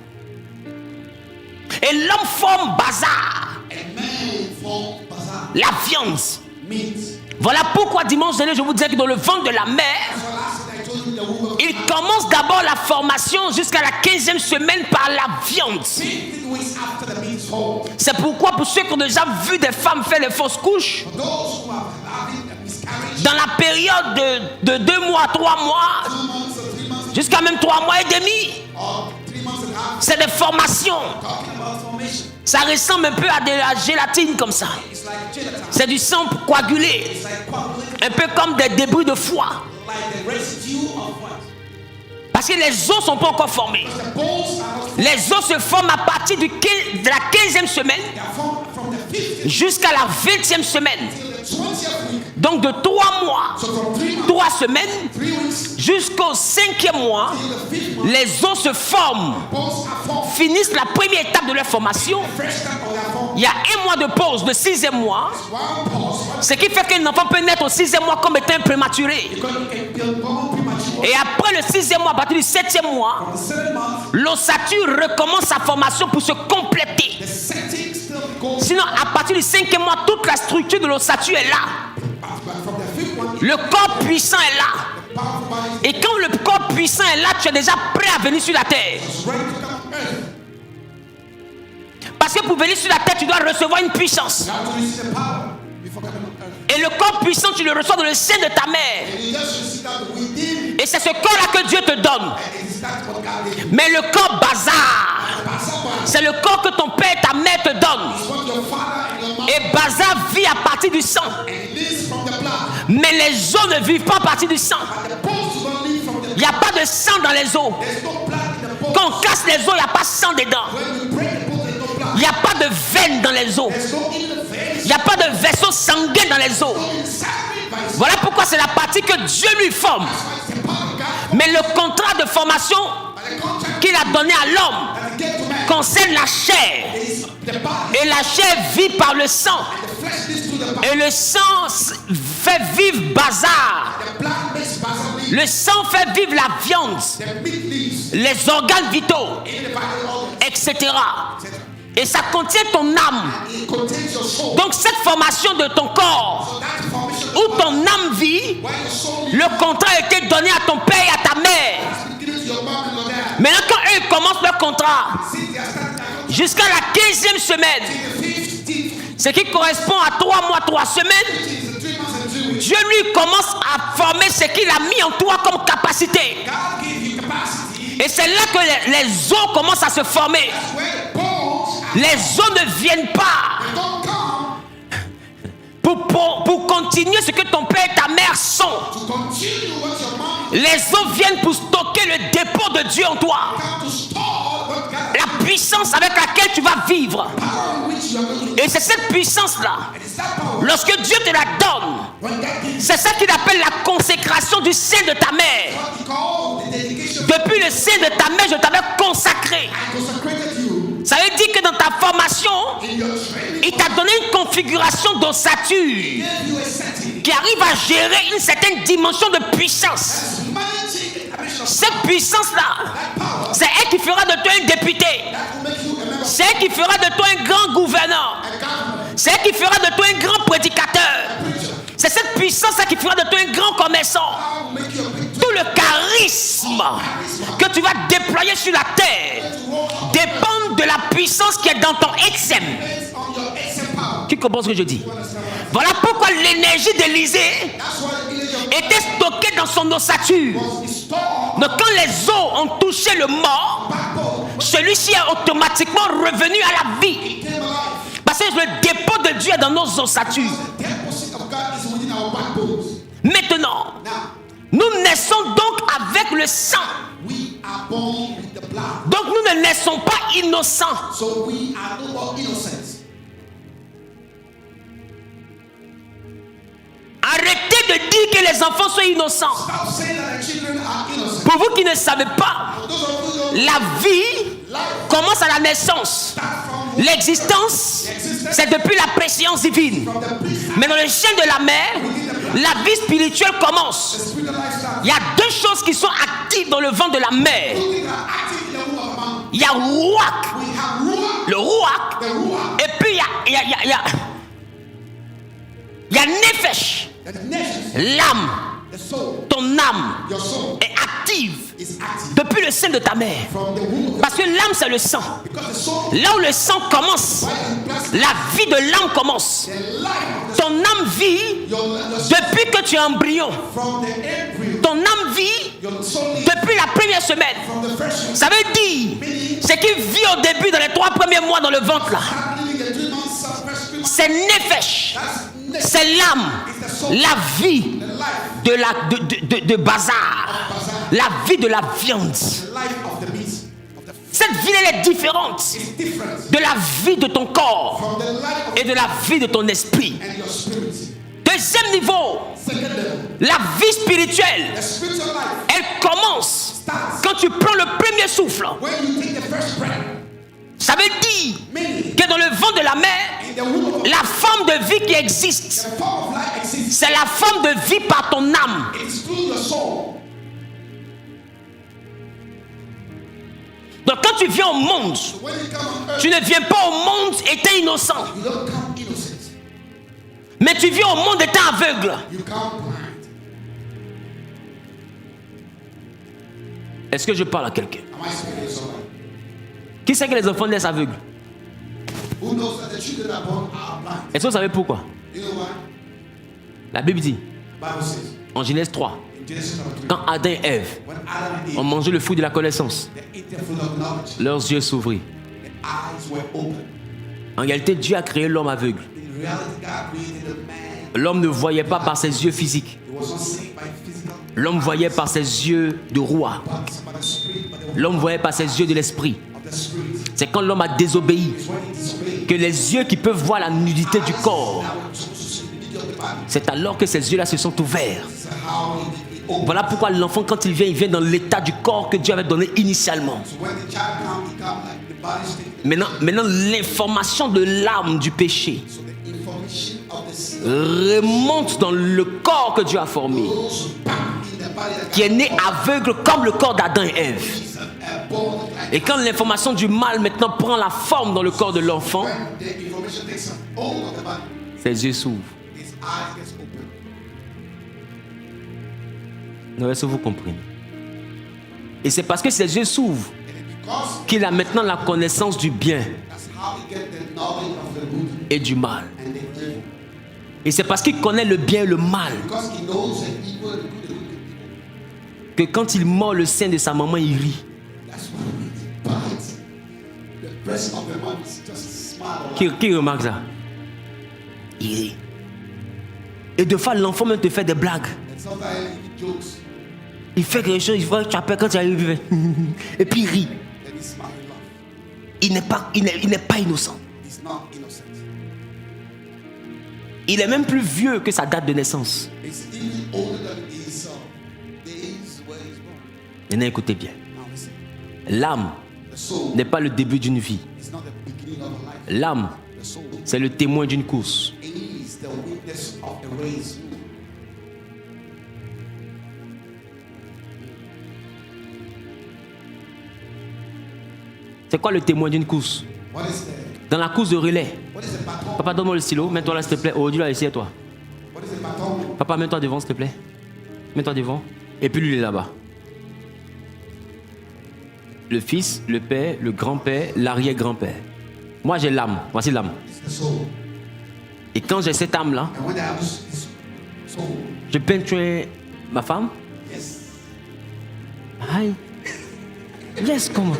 Et l'homme forme bazar, And man form bazaar. la viande. Meat. Voilà pourquoi dimanche dernier, je vous disais que dans le ventre de la mère, So last night I told you in the womb of il commence d'abord la formation jusqu'à la 15e semaine par la viande. 15 weeks after the meat form. C'est pourquoi pour ceux qui ont déjà vu des femmes faire les fausses couches, For those who are having a miscarriage, dans la période de 2 mois, 3 mois, 2 months or 3 months jusqu'à même 3 mois et demi, or 3 months and a half, c'est des formations. talking about formation. Ça ressemble un peu à de la gélatine comme ça. It's like gelatin. C'est du sang coagulé, It's like coagulated, un peu comme des débris de foie. like the residue of what? Parce que les os ne sont pas encore formés. The bones are not formed. Les os se forment à partir de la 15e semaine They are formed from the 15th jusqu'à la 20e semaine. till the 20th week. Donc de 3 mois, So from 3 months, 3 semaines 3 weeks jusqu'au 5e mois, till the 5th month, les os se forment, bones are formed. finissent la première étape de leur formation. First time of their form. Il y a 1 mois de pause, le 6e mois, One pause. ce qui fait qu'un enfant peut naître au 6e mois comme étant prématuré. Because it can be born premature. Et après le 6e mois, à partir du 7e mois, From the 7th month, l'ossature recommence sa formation pour se compléter. the setting still goes. Sinon, à partir du 5e mois, toute la structure de l'ossature est là. But from the 5th one, Le corps puissant est là. the powerful body Et quand le corps puissant est là, tu es déjà prêt à venir sur la terre. is ready to come on earth. Parce que pour venir sur la terre, tu dois recevoir une puissance. You have to receive the power before coming on earth. Et le corps puissant, tu le reçois dans le sein de ta mère. And you just receive that within, Et c'est ce corps-là que Dieu te donne. and it is that what God gave you. Mais le corps bazar, Bazaar body c'est le corps que ton père et ta mère te donnent. is what your father and your mother Et bazar vit à partir du sang. and lives from the blood. Mais les os ne vivent pas à partir du sang. But the bones do not live from the Il n'y a pas de sang dans les os. There's no blood in the bones. Quand on casse les os, il n'y a pas de sang dedans. When you break the bones, there's no blood. Il n'y a pas de veine dans les os. There's no in the veins. Il n'y a pas de vaisseau sanguin dans les os. No inside by Voilà pourquoi c'est la partie que Dieu lui forme. the power of God. Mais le contrat de formation But the contract qu'il a donné à l'homme that he gave to man concerne la chair. is the body. Et la chair vit par le sang. The flesh leads to the body. Et le sang fait vivre bazar. The blood makes bazaar leave. Le sang fait vivre la viande, The meat leaves les organes vitaux, in the body organs, etc. etc. Et ça contient ton âme. It contains your soul. Donc cette formation de ton corps, So that formation où of ton âme vit, where your soul le contrat a été donné à ton père et à ta mère. is given to your mom and your dad. Maintenant quand eux ils commencent leur contrat, Since they are starting their contract, jusqu'à la 15e semaine, the 15th, ce qui correspond à 3 mois, 3 semaines, is the 3 months and 3 weeks. Dieu lui commence à former ce qu'il a mis en toi comme capacité. God gave you capacity. Et c'est là que les os commencent à se former. Where the bones are, Les os ne viennent pas they don't come pour continuer ce que ton père et ta mère sont. to continue what your mom Les os viennent pour stocker le dépôt de Dieu en toi. come to store what God La puissance avec laquelle tu vas vivre. power in which you are going to Et c'est cette puissance-là, and it's that power lorsque Dieu te la donne, when God gives c'est ça qu'il appelle la consécration du sein de ta mère. what we call the dedication. Depuis le sein de ta mère, je t'avais consacré. I consecrated you Ça veut dire que dans ta formation, in your training. il t'a donné une configuration d'ossature Gave you a setting. qui arrive à gérer une certaine dimension de puissance. Managing the dimension of Cette puissance-là, that power c'est elle qui fera de toi un député. that will make you a member of C'est elle qui fera de toi un grand gouverneur. a government, C'est elle qui fera de toi un grand prédicateur. preacher. C'est cette puissance-là qui fera de toi un grand commerçant. Power will make you a big Tout le charisme que tu vas déployer sur la terre dépend de la puissance qui est dans ton XM. based on your excellent power. Tu comprends ce que je dis? Voilà pourquoi l'énergie d'Élysée That's why the village of était stockée dans son ossature. was stored Donc quand les os ont touché le mort, backbone. celui-ci est automatiquement revenu à la vie. Came alive. Parce que le dépôt de Dieu est dans nos ossatures. The deposit of God is within our backbones. Maintenant, Now, nous naissons donc avec le sang. we are born with the blood. Donc nous ne naissons pas innocents. So we are no more innocent. Arrêtez de dire que les enfants sont innocents. Stop saying that the children are innocent. Pour vous qui ne savez pas, For those of you who don't la vie commence à la naissance. start from L'existence, c'est depuis la préscience divine. from the priest, Mais dans le sein de la mère, la vie spirituelle commence. the spiritual lifestyle. Il y a deux choses qui sont actives dans le ventre de la mère. Two things are active in the womb of man. Il y a Ruach, We have ruach, le Ruach, the ruach, et puis il y a Nefesh, the nation, l'âme. the soul, Ton âme your soul est active is active depuis le sein de ta mère. from the womb of Parce que l'âme, c'est le sang. because the soul, Là où le sang commence, why is blessed, la vie de l'âme commence. the life of the Ton âme vit your depuis que tu es embryon. from the embryo, Ton âme vit your soul lives depuis la première semaine. from the first Ça veut dire, c'est qu'il vit au début dans les 3 premiers mois dans le ventre là. living the 3 months of first 3 months. C'est Nefesh. That's next. C'est l'âme, la vie The life, de bazar, la vie de la viande. the life of the beast, of the Cette vie elle est différente is different de la vie de ton corps from the life of et de la vie de ton esprit. and your spirit. Deuxième niveau, Second level, la vie spirituelle, the spiritual life elle commence starts quand tu prends le premier souffle. when you take the first breath. Ça veut dire Meaning, que dans le ventre de la mère, in the womb of la forme de vie qui existe, the form of life exists. c'est la forme de vie par ton âme. It is through your soul. Donc quand tu viens au monde, So when you come on earth, tu ne viens pas au monde étant innocent, you don't come innocent. mais tu viens au monde étant aveugle. You come blind. Est-ce que je parle à quelqu'un? Am I speaking to somebody? Qui sait que les enfants naissent aveugles? Who knows that the children are born are blind? Est-ce que vous savez pourquoi? You know why? La Bible dit, Bible says en Genèse 3, in Genesis chapter 3, quand Adam et Ève when Adam and ont Eve mangé le fruit de la connaissance, they ate the fruit of knowledge, leurs yeux s'ouvrirent. their eyes were open. En réalité, Dieu a créé l'homme aveugle. In reality, God created a man. L'homme ne voyait pas par ses yeux physiques. He was not seen by physical, L'homme voyait par ses yeux de roi. but by the spirit, by the L'homme voyait par ses yeux de l'esprit. of the spirit. C'est quand l'homme a désobéi It's when he disobeyed. que les yeux qui peuvent voir la nudité du corps, Now we're supposed to see the beauty of the body. c'est alors que ces yeux-là se sont ouverts. This is how he opened. Voilà pourquoi l'enfant, quand il vient dans l'état du corps que Dieu avait donné initialement. So when the child comes, he comes like the body state. Maintenant, l'information de l'âme du péché So the information of the seed remonte dans le corps que Dieu a formé, goes back in the body that qui est né aveugle comme le corps d'Adam et Ève. is born like Et quand l'information du mal maintenant prend la forme dans le corps de l'enfant, when the information takes hold of the body, ses yeux s'ouvrent. his eyes gets open. Non, est-ce que vous comprenez? Et c'est parce que ses yeux s'ouvrent And because qu'il a maintenant la connaissance du bien that's how he gets the knowledge of the good et du mal. and the evil. Et c'est parce qu'il connaît le bien et le mal Because he knows the evil and the good people. que quand il mord le sein de sa maman, il rit. That's why he bites. The breast of the mom is just smile. Qui remarque ça? Il rit. Et de fois, l'enfant même te fait des blagues. And sometimes he jokes. Il fait quelque chose, il voit que tu appelles quand tu arrives, il fait et puis il rit. Then he smiles and laughs. Il n'est pas innocent. He's not innocent. Il est même plus vieux que sa date de naissance. He's even older than his days where he's born. Maintenant, écoutez bien. Now listen. L'âme The soul n'est pas le début d'une vie. is not the beginning of a life. L'âme, The soul c'est le témoin d'une course. is the witness of the race. C'est quoi le témoin d'une course? What is the Dans la course de relais. what is the baton? Papa, donne-moi le stylo. Mets-toi là, s'il te plaît. Oh, dis-le, assieds-toi. What is the baton? Papa, mets-toi devant, s'il te plaît. Mets-toi devant. Et puis lui, il est là-bas. Le fils, le père, le grand-père, l'arrière-grand-père. Moi, j'ai l'âme. Voici l'âme. It's the soul. Et quand j'ai cette âme-là, And when I have this soul, je peinture ma femme. yes, Aïe. Yes, comment?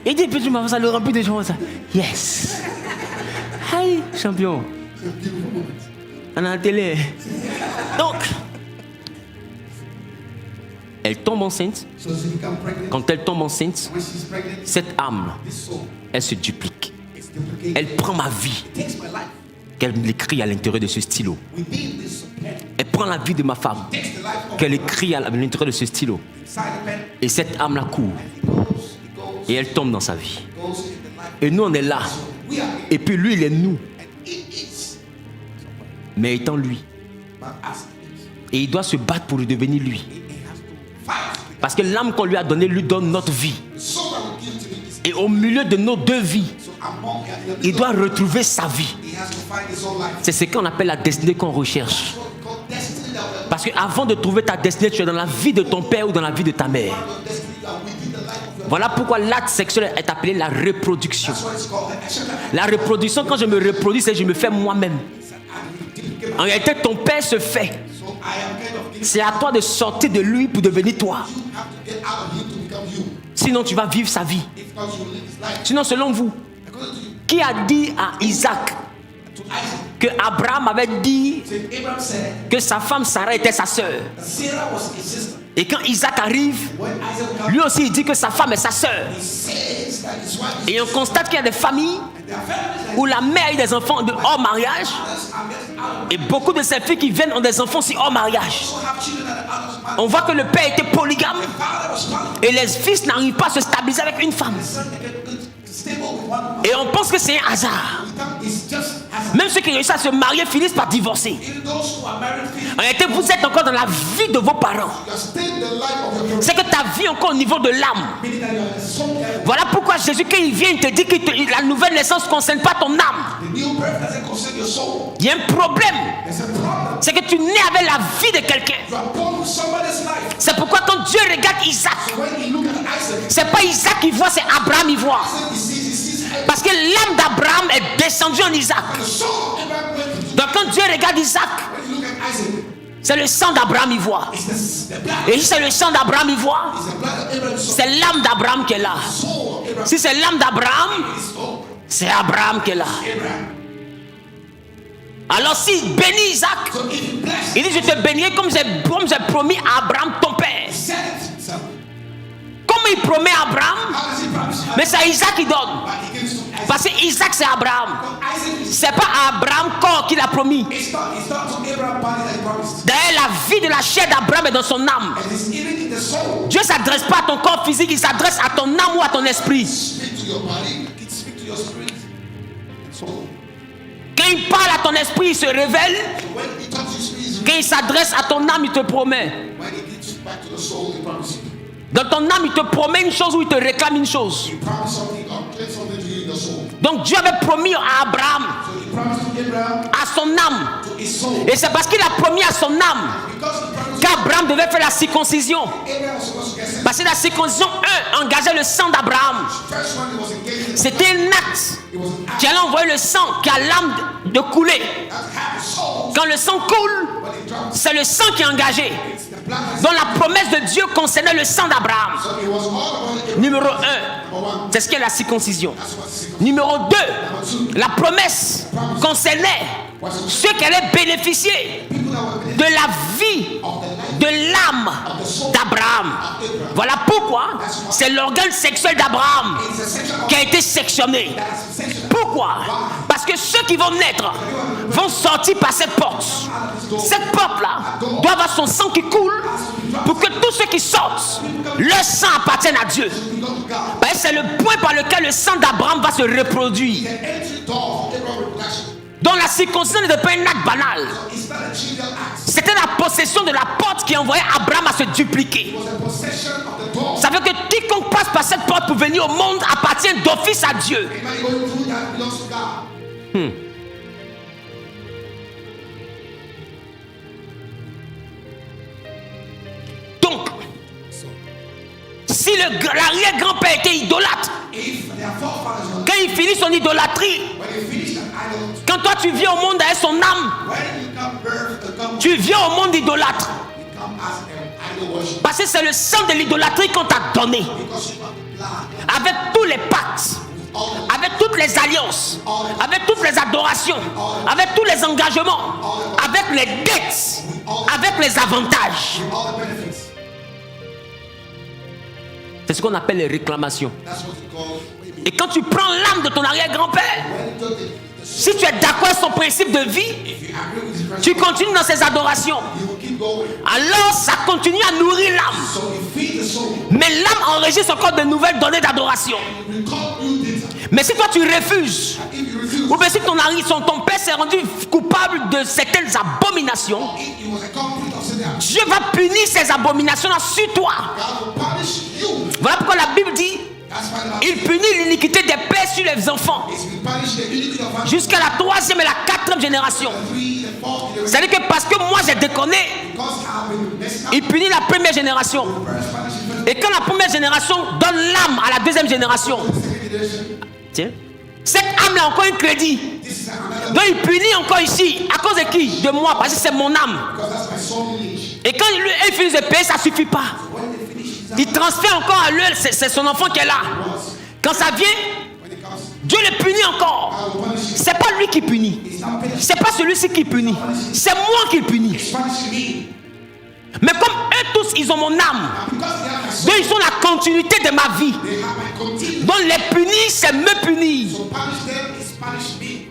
Et dit, puis tu m'as fait ça, le rempli de gens, ça. Yes. Aïe, champion. On a la télé. Donc, elle tombe enceinte. so she become pregnant. Quand elle tombe enceinte, When she's pregnant, cette âme, this soul elle se duplique. is duplicated. Elle prend ma vie, It takes my life qu'elle l'écrit à l'intérieur de ce stylo. within this pen. Elle prend la vie de ma femme, takes the life of qu'elle écrit à l'intérieur de ce stylo. inside the pen. Et cette âme la court. He goes, Et elle tombe dans sa vie. goes in the life. Et nous, on est là. We are Et puis lui, il est nous. and it is, Mais étant lui. but as it is, Et il doit se battre pour devenir lui. he has to fight. Parce que l'âme qu'on lui a donnée lui donne notre vie. The soul that we give to him is Et au milieu de nos deux vies, so among il doit retrouver sa vie. he has to find his own life. C'est ce qu'on appelle la destinée qu'on recherche. What we call destiny that we're Parce qu'avant de trouver ta destinée, tu es dans la vie de ton père ou dans la vie de ta mère. your destiny that within the life of your Voilà pourquoi l'acte sexuel est appelé la reproduction. that's what it's called. La reproduction, quand je me reproduis, c'est que je me fais moi-même. En réalité, ton père se fait. So I am kind of giving C'est à toi de sortir de lui pour devenir toi. you have to get out of him to become you. Sinon, tu vas vivre sa vie. If not, you will live his life. Sinon, selon vous, According to you, qui a dit à Isaac to Isaac, que Abraham avait dit so Abraham said que sa femme Sarah était sa sœur? that Sarah was his sister. Et quand Isaac arrive, When Isaac comes, lui aussi il dit que sa femme est sa sœur. he says that his wife is Et on constate qu'il y a des familles and their families like où la mère a eu des enfants de hors mariage. others are getting out of Et beaucoup de ces filles qui viennent ont des enfants aussi hors mariage. also have children that are others man. On voit que le père était polygame The father was found. et les fils n'arrivent pas à se stabiliser avec une femme. The son they get good, stable with one woman. Et on pense que c'est un hasard. We think it's just as Même ceux qui réussissent à se marier finissent par divorcer. even those who are married feel En réalité, vous êtes encore dans la vie de vos parents. you are still in the life of your parents. C'est que ta vie encore au niveau de l'âme. Meaning that you are the soul level. Voilà pourquoi Jésus, quand il vient, il te dit que la nouvelle naissance ne concerne pas ton âme. The new birth doesn't concern your soul. Il y a un problème. There's a problem. C'est que tu nais avec la vie de quelqu'un. You are born with somebody's life. C'est pourquoi quand Dieu regarde Isaac, So when you look at Isaac, c'est pas Isaac qui voit, c'est Abraham qui voit. he sees heaven. Parce que l'âme d'Abraham est descendue en Isaac. The soul of Abraham went to Donc quand Dieu regarde Isaac, when you look at Isaac, c'est le sang d'Abraham qui voit. it's the blood. Et si c'est le sang d'Abraham qui voit, It's the blood of Abraham's soul. c'est l'âme d'Abraham qui est là. Soul of Abraham. Si c'est l'âme d'Abraham, It's all c'est Abraham qui est là. Abraham. Alors s'il bénit Isaac, So if you bless, il dit je te bénirai comme j'ai promis à Abraham ton père. he said it himself. Comme il promet à Abraham, How does he promise? mais c'est à Isaac qui donne. But he gives to Isaac. Parce que Isaac c'est Abraham. Isaac is C'est pas à Abraham corps qu'il a promis. it's not to Abraham body that he promised. D'ailleurs, la vie de la chair d'Abraham est dans son âme. And it's even in the soul. Dieu ne s'adresse pas à ton corps physique, il s'adresse à ton âme ou à ton esprit. Speak to your body, it speak to your spirit. So Quand il parle à ton esprit, il se révèle. when he talks to your spirit, Quand il s'adresse à ton âme, il te promet. when he gets back to the soul, he promises you. Dans ton âme, il te promet une chose ou il te réclame une chose. He promised something or claimed something to you in the soul. Donc Dieu avait promis à Abraham, So he promised to Abraham, à son âme. to his soul. Et c'est parce qu'il a promis à son âme Because he promised qu'Abraham devait faire la circoncision. Abraham was supposed to get sent. Parce que la circoncision, engageait le sang d'Abraham. First one he was engaged in. C'était un acte It was an act qui allait envoyer le sang, qui a l'âme de couler. that had the soul. Quand le sang coule, When it drops, c'est le sang qui est engagé. it's the blood that's Donc la promesse de Dieu concernait le sang d'Abraham. so it was all about Abraham. Numéro 1, Number one, c'est ce qu'est la circoncision. that's what circumcision. Numéro 2, la promesse concernait ceux qui allaient bénéficier People that were de la vie, de l'âme d'Abraham. Voilà pourquoi c'est l'organe sexuel d'Abraham it's a sexual qui a été sectionné. that's sexual. Pourquoi? Parce que ceux qui vont naître vont sortir par cette porte. Cette porte-là doit avoir son sang qui coule pour que tous ceux qui sortent, leur sang appartienne à Dieu. We go to God. Ben, c'est le point par lequel le sang d'Abraham va se reproduire. The entry door for Abraham reproduction. Donc la circoncision n'était pas un acte banal. It's not a trivial act. C'était la possession de la porte qui envoyait Abraham à se dupliquer. It was a possession of the door. Ça veut dire que quiconque passe par cette porte pour venir au monde appartient d'office à Dieu. Anybody going through that belongs to God. Donc, si l'arrière-grand-père était idolâtre, If their forefathers were, quand il finit son idolâtrie, when they finished that idol, quand toi tu viens au monde avec son âme, when you come birth, come, tu viens au monde idolâtre. you come as an idol worship. Parce que c'est le sang de l'idolâtrie qu'on t'a donné. Because you got the blood. Avec tous les pactes, avec toutes les alliances, avec toutes les adorations, avec tous les engagements, avec les dettes, avec les avantages. All the benefits. C'est ce qu'on appelle les réclamations. That's what you call. Et quand tu prends l'âme de ton arrière-grand-père, When you took the Si tu es d'accord avec son principe de vie, if you agree with his tu principle, continues dans ses adorations. you will keep going. Alors ça continue à nourrir l'âme. So you feed the soul. Mais l'âme enregistre encore de nouvelles données d'adoration. You record new data. Mais si toi tu refuses, If you refuse, ou bien si ton père s'est rendu coupable de certaines abominations, if you was a complete of sin, Dieu va punir ces abominations sur toi. God will punish you. Voilà pourquoi la Bible dit, That's why the il punit l'iniquité des pères sur les enfants, is we punish the iniquity of our jusqu'à la 3e et la 4e génération. 3, the 4th generation. C'est-à-dire que parce que moi j'ai déconné, Because I've been messed up. il punit la première génération. First punishing first, Et quand la première génération donne l'âme à la deuxième génération, second generation. tiens, cette âme-là a encore un crédit. This is another. Donc il punit encore ici. À cause de qui? De moi, parce que c'est mon âme. Because that's my soul lineage. Et quand il finit de payer, ça ne suffit pas. When they finish his Il transfère encore à lui, c'est son enfant qui est là. Quand ça vient, when it comes, Dieu le punit encore. I will punish you. C'est pas lui qui punit. It's not punishing. C'est pas celui-ci qui punit. C'est moi qui punit. It's punishing me. Mais comme eux tous, ils ont mon âme. And because they have my soul, Donc ils sont la continuité de ma vie. they have my continuity. Donc les punir, c'est me punir. So punish them is punish me.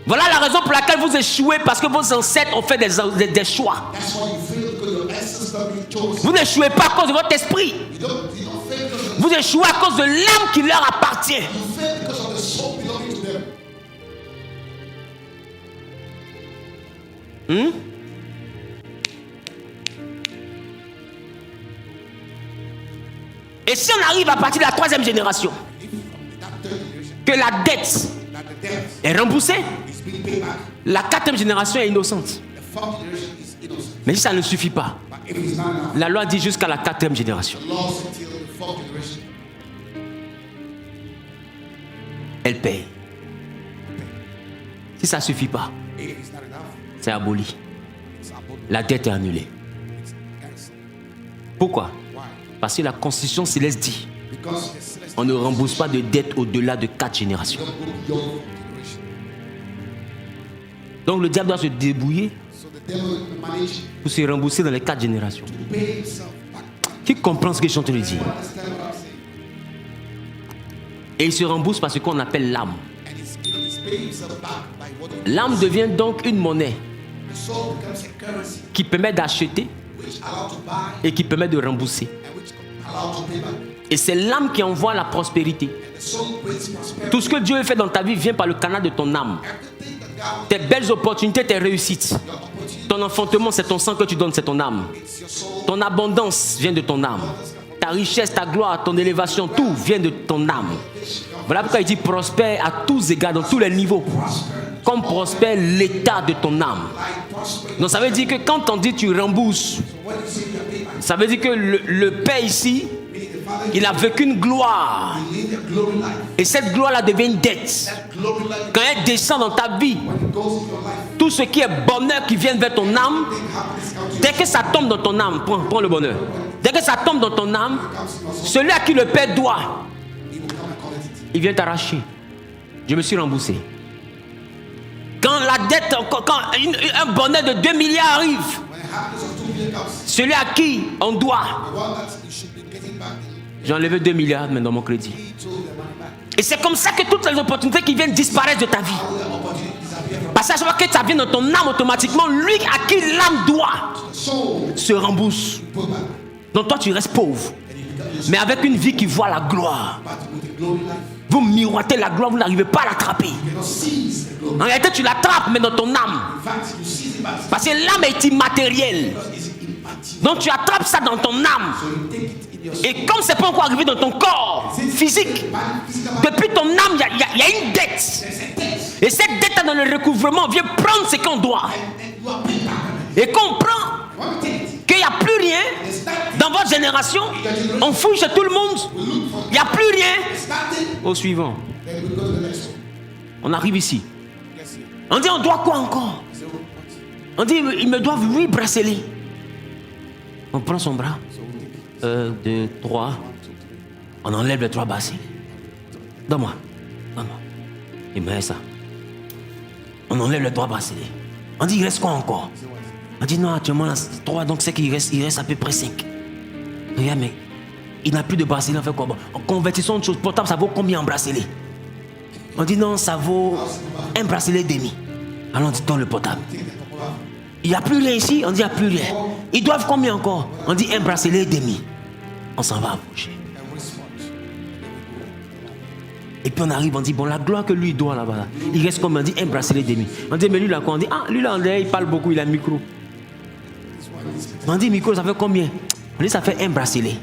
Voilà la raison pour laquelle vous échouez, parce que vos ancêtres ont fait des choix. That's why you fail because your ancestors you chose. Vous n'échouez pas à cause de votre esprit. You don't fail because Vous échouez à cause de l'âme qui leur appartient. you fail because of the soul belonging to them. Et si on arrive à partir de la 3e génération, If that third generation que la dette that the debt est remboursée, is being paid back, la 4e génération est innocente. the fourth generation is innocent. Mais si ça ne suffit pas, But if it's not enough, la loi dit jusqu'à la 4e génération. the law is until the fourth generation. Elle paye. Si ça ne suffit pas, If it's not enough, c'est aboli. it's abolished. La dette est annulée. It's cancelled. Pourquoi? Why? Parce que la Constitution céleste dit, Because the celestial on ne rembourse pas de dette au-delà de 4 générations. don't go beyond generation. Donc le diable doit se débrouiller So the devil will manage pour se rembourser dans les 4 générations. to pay himself back. Qui comprend ce que je suis en train de dire? Understand what I'm saying? Et il se rembourse par ce qu'on appelle l'âme. And he's paying himself back by what L'âme devient donc une monnaie the soul becomes a currency qui permet d'acheter which allow to buy et qui permet de rembourser. and which allow to pay back. Et c'est l'âme qui envoie la prospérité. And the soul brings prosperity. Tout ce que Dieu fait dans ta vie vient par le canal de ton âme. Everything that God Tes belles opportunités, tes réussites. your opportunity, Ton enfantement, c'est ton sang que tu donnes, c'est ton âme. it's your soul. Ton abondance vient de ton âme. Ta richesse, ta gloire, ton élévation, tout vient de ton âme. Voilà pourquoi il dit prospère à tous égards, dans tous les niveaux. Comme prospère l'état de ton âme. Donc ça veut dire que quand on dit tu rembourses, ça veut dire que le Père ici, il a vécu une gloire. Live a glory life. Et cette gloire-là devient une dette. Glory life Quand elle descend dans ta vie, goes in your life. tout ce qui est bonheur qui vient vers ton âme, Happiness comes to dès que ça tombe dans ton âme, prends le bonheur. Dès que ça tombe dans ton âme, celui à qui le Père doit, you, he will come and collect it. il vient t'arracher. Je me suis remboursé. Quand la dette, quand un bonheur de 2 milliards arrive, When happiness of 2 million comes, celui à qui on doit, the one that you should be getting back, j'ai enlevé 2 milliards mais dans mon crédit. he told the money back. Et c'est comme ça que toutes les opportunités qui viennent disparaître de ta vie. All the opportunity disappear from Parce qu'à chaque fois que ça vient dans ton âme, automatiquement, lui à qui l'âme doit the soul. se rembourse. Put back. Donc toi, tu restes pauvre. Mais avec une vie qui voit la gloire. But with a glory life, Vous miroitez la gloire, vous n'arrivez pas à l'attraper. you cannot seize the glory. En réalité, tu l'attrapes, mais dans ton âme. In fact, you seize it back Parce que l'âme est immatérielle. because it's immaterial. Donc tu attrapes ça dans ton âme. So you take it in your soul. Et comme c'est pas encore arrivé dans ton corps physique, depuis ton âme, il y a une dette. Et cette dette dans le recouvrement vient prendre ce qu'on doit. And you are paid back. Et qu'on prend When you take it, qu'il n'y a plus rien dans votre génération, on fouille chez tout le monde, il n'y a plus rien. starting, Au suivant, then we go to the next one. on arrive ici. Yes, sir. On dit on doit quoi encore? So, On dit ils me doivent 8 bracelets. On prend son bras. 1, 2, 3. On enlève les 3 bracelets. Donne-moi. Donne-moi. Il me reste ça. On enlève les 3 bracelets. On dit il reste quoi encore? On dit non, actuellement là, 3, donc c'est qu'il reste, il reste à peu près 5. Regarde, mais il n'a plus de bracelet, on fait quoi? Bon, en convertissant une chose portable, ça vaut combien en bracelet? On dit non, ça vaut un bracelet et demi. Alors on dit donne le portable. Il n'y a plus rien ici, on dit il n'y a plus rien. Ils doivent combien encore? On dit un bracelet et demi. On s'en va approcher. Et puis on arrive, on dit bon, la gloire que lui doit là-bas, il reste comme on dit un bracelet et demi. On dit mais lui là quoi? On dit ah, lui là il parle beaucoup, il a un micro. On dit micro, ça fait combien? On dit ça fait un bracelet.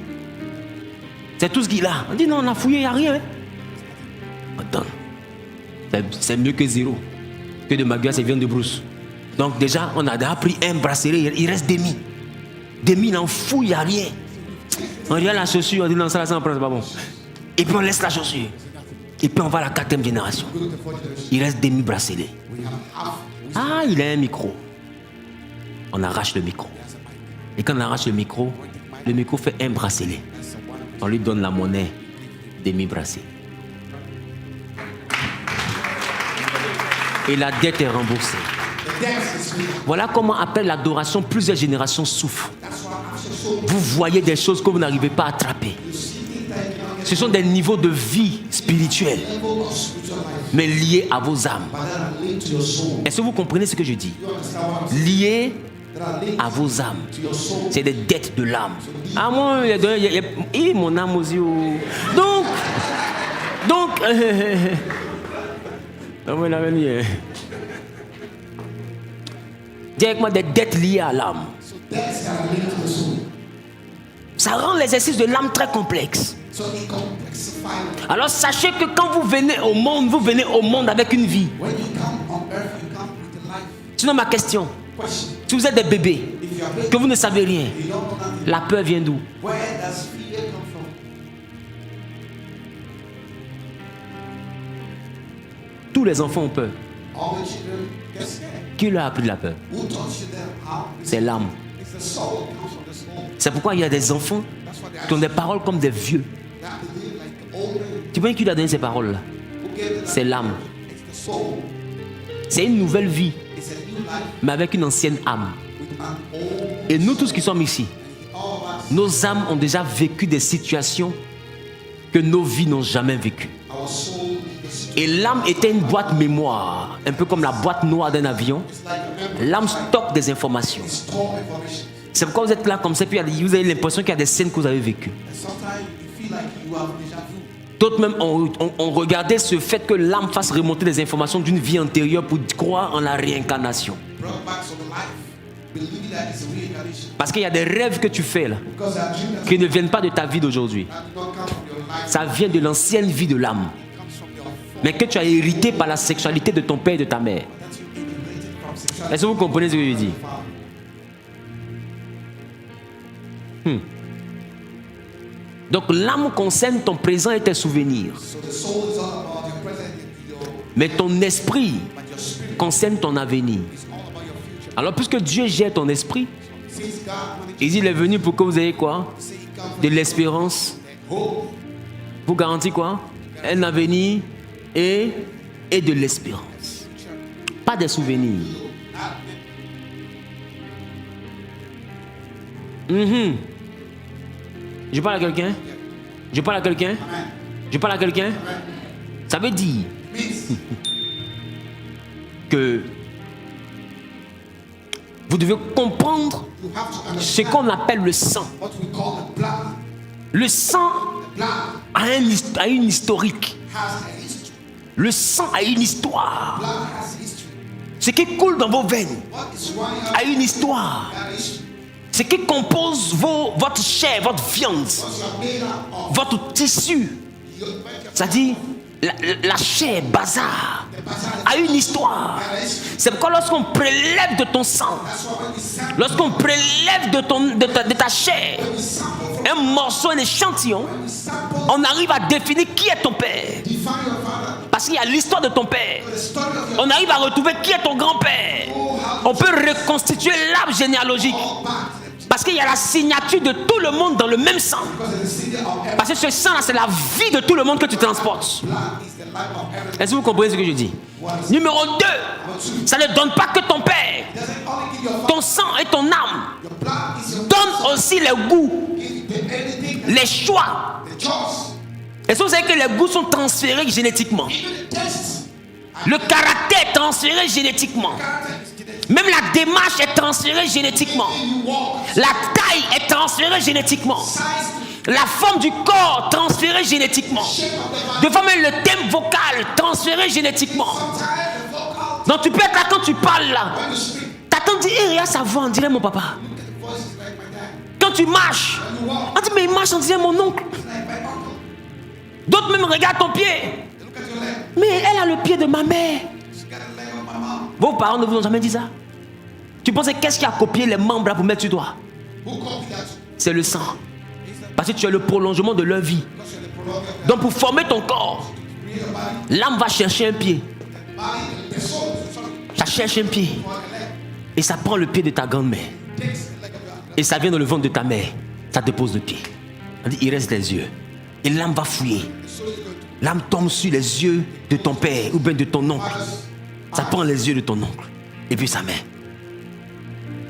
C'est tout ce qu'il a. On dit non, on a fouillé, il n'y a rien. On donne. C'est mieux que zéro. Que de Maguire, c'est viande de brousse. Donc déjà, on a déjà pris un bracelet, il reste demi. Demi, on fouille, il n'y a rien. On regarde la chaussure, on dit non, ça on prend, c'est pas bon. Et puis on laisse la chaussure. Et puis on va à la 4e génération. Il reste demi bracelet. Ah, il a un micro. On arrache le micro. Et quand on arrache le micro fait un bracelet. On lui donne la monnaie demi bracelet. Et la dette est remboursée. Voilà comment après l'adoration, plusieurs générations souffrent. Vous voyez des choses que vous n'arrivez pas à attraper. Ce sont des niveaux de vie spirituelle, mais liés à vos âmes. Est-ce que vous comprenez ce que je dis? Liés à vos âmes. C'est des dettes de l'âme. Ah, moi, il y a mon âme aussi. Donc, dis avec moi des dettes liées à l'âme. Ça rend l'exercice de l'âme très complexe. Alors sachez que quand vous venez au monde avec une vie. Sinon ma question, si vous êtes des bébés, que vous ne savez rien, la peur vient d'où? Tous les enfants ont peur. Qui leur a appris la peur? C'est l'âme. C'est pourquoi il y a des enfants qui ont des paroles comme des vieux. Tu vois qui lui a donné ces paroles-là? C'est l'âme. C'est une nouvelle vie, mais avec une ancienne âme. Et nous tous qui sommes ici, nos âmes ont déjà vécu des situations que nos vies n'ont jamais vécues. Et l'âme était une boîte mémoire, un peu comme la boîte noire d'un avion. L'âme stocke des informations. C'est pourquoi vous êtes là comme ça, puis vous avez l'impression qu'il y a des scènes que vous avez vécues. D'autres même ont regardé ce fait que l'âme fasse remonter des informations d'une vie antérieure pour croire en la réincarnation. Parce qu'il y a des rêves que tu fais là, qui ne viennent pas de ta vie d'aujourd'hui. Ça vient de l'ancienne vie de l'âme, mais que tu as hérité par la sexualité de ton père et de ta mère. Est-ce que vous comprenez ce que je dis? Donc l'âme concerne ton présent et tes souvenirs. Mais ton esprit concerne ton avenir. Alors puisque Dieu gère ton esprit, il dit il est venu pour que vous ayez quoi? De l'espérance. Vous garantit quoi? Un avenir et de l'espérance. Pas des souvenirs. Je parle à quelqu'un? Je parle à quelqu'un? Je parle à quelqu'un? Ça veut dire que vous devez comprendre ce qu'on appelle le sang. Le sang a une historique. Le sang a une histoire. Ce qui coule dans vos veines a une histoire. Ce qui compose votre chair, votre viande, votre tissu, c'est-à-dire la chair, bazar, a une histoire. C'est pourquoi lorsqu'on prélève de ton sang, lorsqu'on prélève de ta chair un morceau, un échantillon, on arrive à définir qui est ton père. Parce qu'il y a l'histoire de ton père. On arrive à retrouver qui est ton grand-père. On peut reconstituer l'arbre généalogique. Parce qu'il y a la signature de tout le monde dans le même sang. Parce que ce sang-là, c'est la vie de tout le monde que tu transportes. Est-ce que vous comprenez ce que je dis? Numéro 2, ça ne donne pas que ton père. Ton sang et ton âme donnent aussi les goûts, les choix. Est-ce que vous savez que les goûts sont transférés génétiquement? Even the taste, Le caractère est transféré génétiquement. Même la démarche est transférée génétiquement. you walk, La taille est transférée génétiquement. size, La forme du corps transférée génétiquement. shape of the body, De fois même le thème vocal transféré génétiquement. sometimes the vocal, Donc tu peux être là quand tu parles là. when you speak, T'attends, dis, hey, regarde sa voix, on dirait mon papa. the voice is like my dad. Quand tu marches, You walk, on dit, mais il marche, on dirait mon oncle. it's like my uncle. D'autres même regardent ton pied. They look at your leg. Mais elle a le pied de ma mère. She got the leg of my mom. Vos parents ne vous ont jamais dit ça? Tu penses qu'est-ce qui a copié les membres là pour mettre sur toi? Who copied that? C'est le sang. Parce que tu es le prolongement de leur vie. Because you're the prologue of Donc pour former ton corps, the creator body. l'âme va chercher un pied. Body, the soul, sorry, Ça cherche un pied. for the leg. Et ça prend le pied de ta grand-mère. Takes the leg of your Et ça vient dans le ventre de ta mère. Ça dépose le pied. On dit, il reste les yeux. Et l'âme va fouiller. soul is going to L'âme tombe sur les yeux de ton père ou bien de ton oncle. Ça prend les yeux de ton oncle. Et puis sa mère.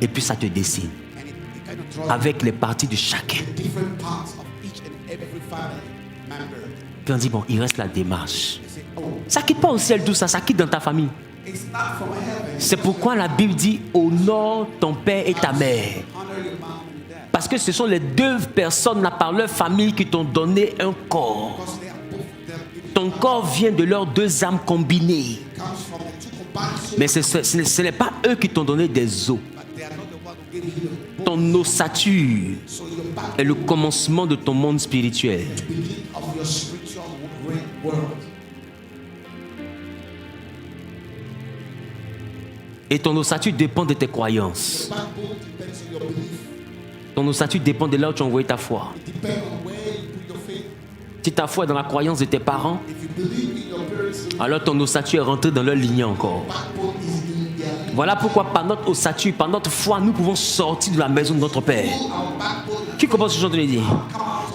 Et puis ça te dessine. and it kind of draws Avec les parties de chacun. different parts of each and every family member. Puis on dit, bon, il reste la démarche. They say, oh, Ça quitte pas au ciel tout ça, ça quitte dans ta famille. it's not from heaven. C'est pourquoi la Bible dit, honore ton père et ta mère. Honor your mom and dad. Parce que ce sont les deux personnes là, par leur famille qui t'ont donné un corps. Because they are both of them. It Ton corps vient de leurs deux âmes combinées. comes from the two combined souls, Mais ce n'est pas eux qui t'ont donné des os. but they are not the one who gave you the both. Ton ossature So your back est le commencement de ton monde spirituel. beginning of your spiritual world. Et ton ossature dépend de tes croyances. Backbone depends on your belief. Ton ossature dépend de là où tu as envoyé ta foi. It depends on where you put your faith. Si ta foi est dans la croyance de tes parents, If you believe in your parents' alors ton ossature est rentrée dans leur lignée encore. backbone is in their life. Voilà pourquoi par notre ossature, par notre foi, nous pouvons sortir de la maison de notre Père. Our backbone, Qui comprend ce que je suis en train de dire?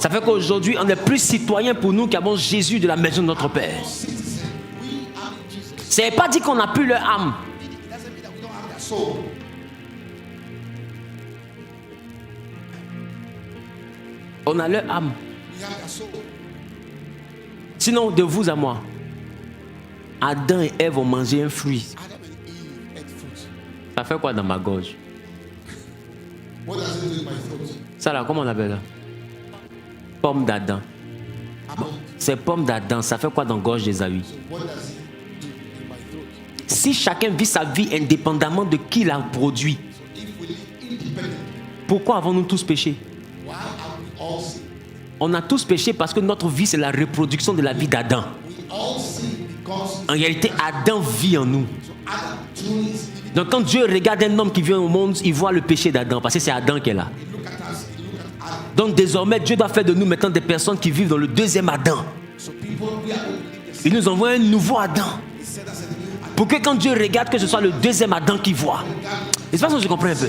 Ça fait qu'aujourd'hui, on est plus citoyens pour nous qui avons Jésus de la maison de notre Père. citizen, we are in Jesus. Ça ne veut pas dire qu'on n'a plus leur âme. It doesn't mean that we don't have that soul. On a leur âme. We have that soul. Sinon, de vous à moi, Adam et Ève ont mangé un fruit. Adam and Eve ate fruit. Ça fait quoi dans ma gorge? What does it do in my throat? Ça là, comment on appelle ça? Pomme d'Adam. Apple. C'est pomme d'Adam, ça fait quoi dans la gorge d'Ésaü? What does it do in my throat? Si chacun vit sa vie indépendamment de qui l'a produit, So if we live independently, pourquoi avons-nous tous péché? why are we all sin? On a tous péché parce que notre vie, c'est la reproduction de la vie d'Adam. We all sin because En réalité, Adam vit en nous. so Adam truly is living. Donc quand Dieu regarde un homme qui vient au monde, il voit le péché d'Adam, parce que c'est Adam qui est là. He look at us, he look at Adam. Donc désormais, Dieu doit faire de nous maintenant des personnes qui vivent dans le deuxième Adam. So people, we are going to live the Il nous envoie un nouveau Adam. He said us a new Adam. Pour que quand Dieu regarde, que ce soit le deuxième Adam qui voit. Et c'est pas ça que je comprends un peu.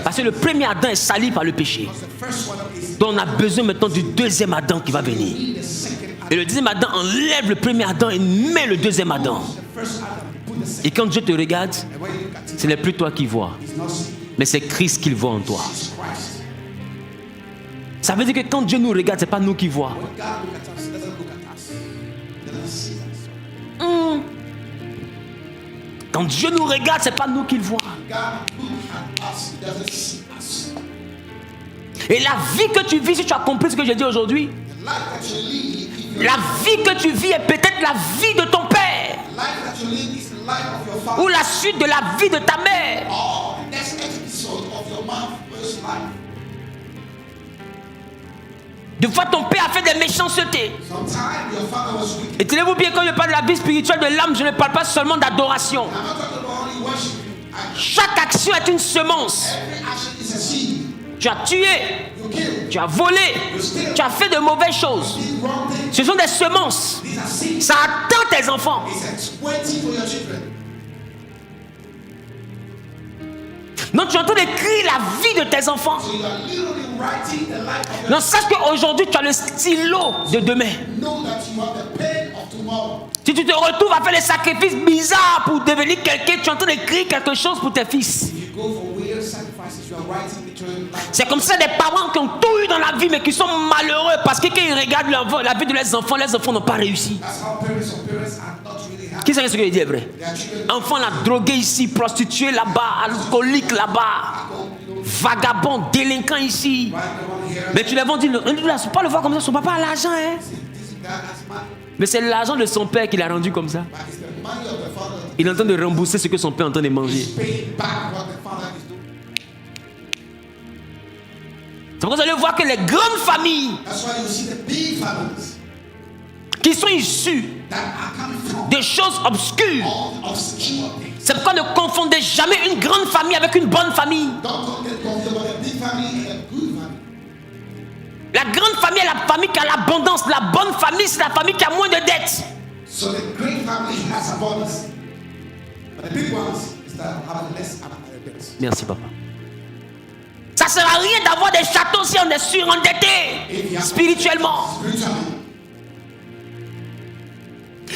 Parce que le premier Adam est sali par le péché. The first one is Donc on a besoin maintenant du deuxième Adam qui va venir. the second Adam. Et le deuxième Adam enlève le premier Adam et met le deuxième Adam. The first Adam, he put the second. Et quand Dieu te regarde, And when you look at it, ce n'est plus toi qui vois, it's not seeing mais c'est Christ qu'il voit en toi. Jesus Christ. Ça veut dire que quand Dieu nous regarde, ce n'est pas nous qui voit. When God look at us, he doesn't look at us. He doesn't see us. Quand Dieu nous regarde, ce n'est pas nous qu'il voit. God look at us, he doesn't see us. Et la vie que tu vis, si tu as compris ce que j'ai dit aujourd'hui, The life that you live, if you la vie que tu vis est peut-être la vie de ton père life that you live is the life of your father. ou la suite de la vie de ta mère. Or the next episode of your mom's life. Des fois, ton père a fait des méchancetés. Sometimes your father was wicked. Et tenez-vous bien, quand je parle de la vie spirituelle de l'âme, je ne parle pas seulement d'adoration. I'm not talking about only worshiping. Chaque action est une semence. Every action is a seed. Tu as tué, You kill. tu as volé, tu as fait de mauvaises choses. Did wrong things. Ce sont des semences. These are seeds. Ça attend tes enfants. It's a 20 for your children. Donc tu es en train d'écrire la vie de tes enfants. So you are literally writing the life of your Donc sache qu'aujourd'hui tu as le stylo de demain. Know that you have the pain of tomorrow. Si tu te retrouves à faire des sacrifices bizarres pour devenir quelqu'un, tu es en train d'écrire quelque chose pour tes fils. If you go for weird sacrifices, you C'est comme ça des parents qui ont tout eu dans la vie mais qui sont malheureux parce que quand ils regardent la vie de leurs enfants n'ont pas réussi. Qui sait ce que je dis est vrai? Enfant là, drogué ici, prostitué là-bas, alcoolique là-bas, vagabond, délinquant ici. Mais tu les vends dire, c'est pas le voir comme ça, son papa a l'argent, hein? Mais c'est l'argent de son père qui l'a rendu comme ça. Il est en train de rembourser ce que son père est en train de manger. C'est pour ça que vous allez voir que les grandes familles qui sont issues des choses obscures, c'est pourquoi ne confondez jamais une grande famille avec une bonne famille. La grande famille est la famille qui a l'abondance. La bonne famille, c'est la famille qui a moins de dettes. So the great family has abundance, but the big ones is that have less abundance. Merci papa. Ça ne sert à rien d'avoir des châteaux si on est surendetté spirituellement.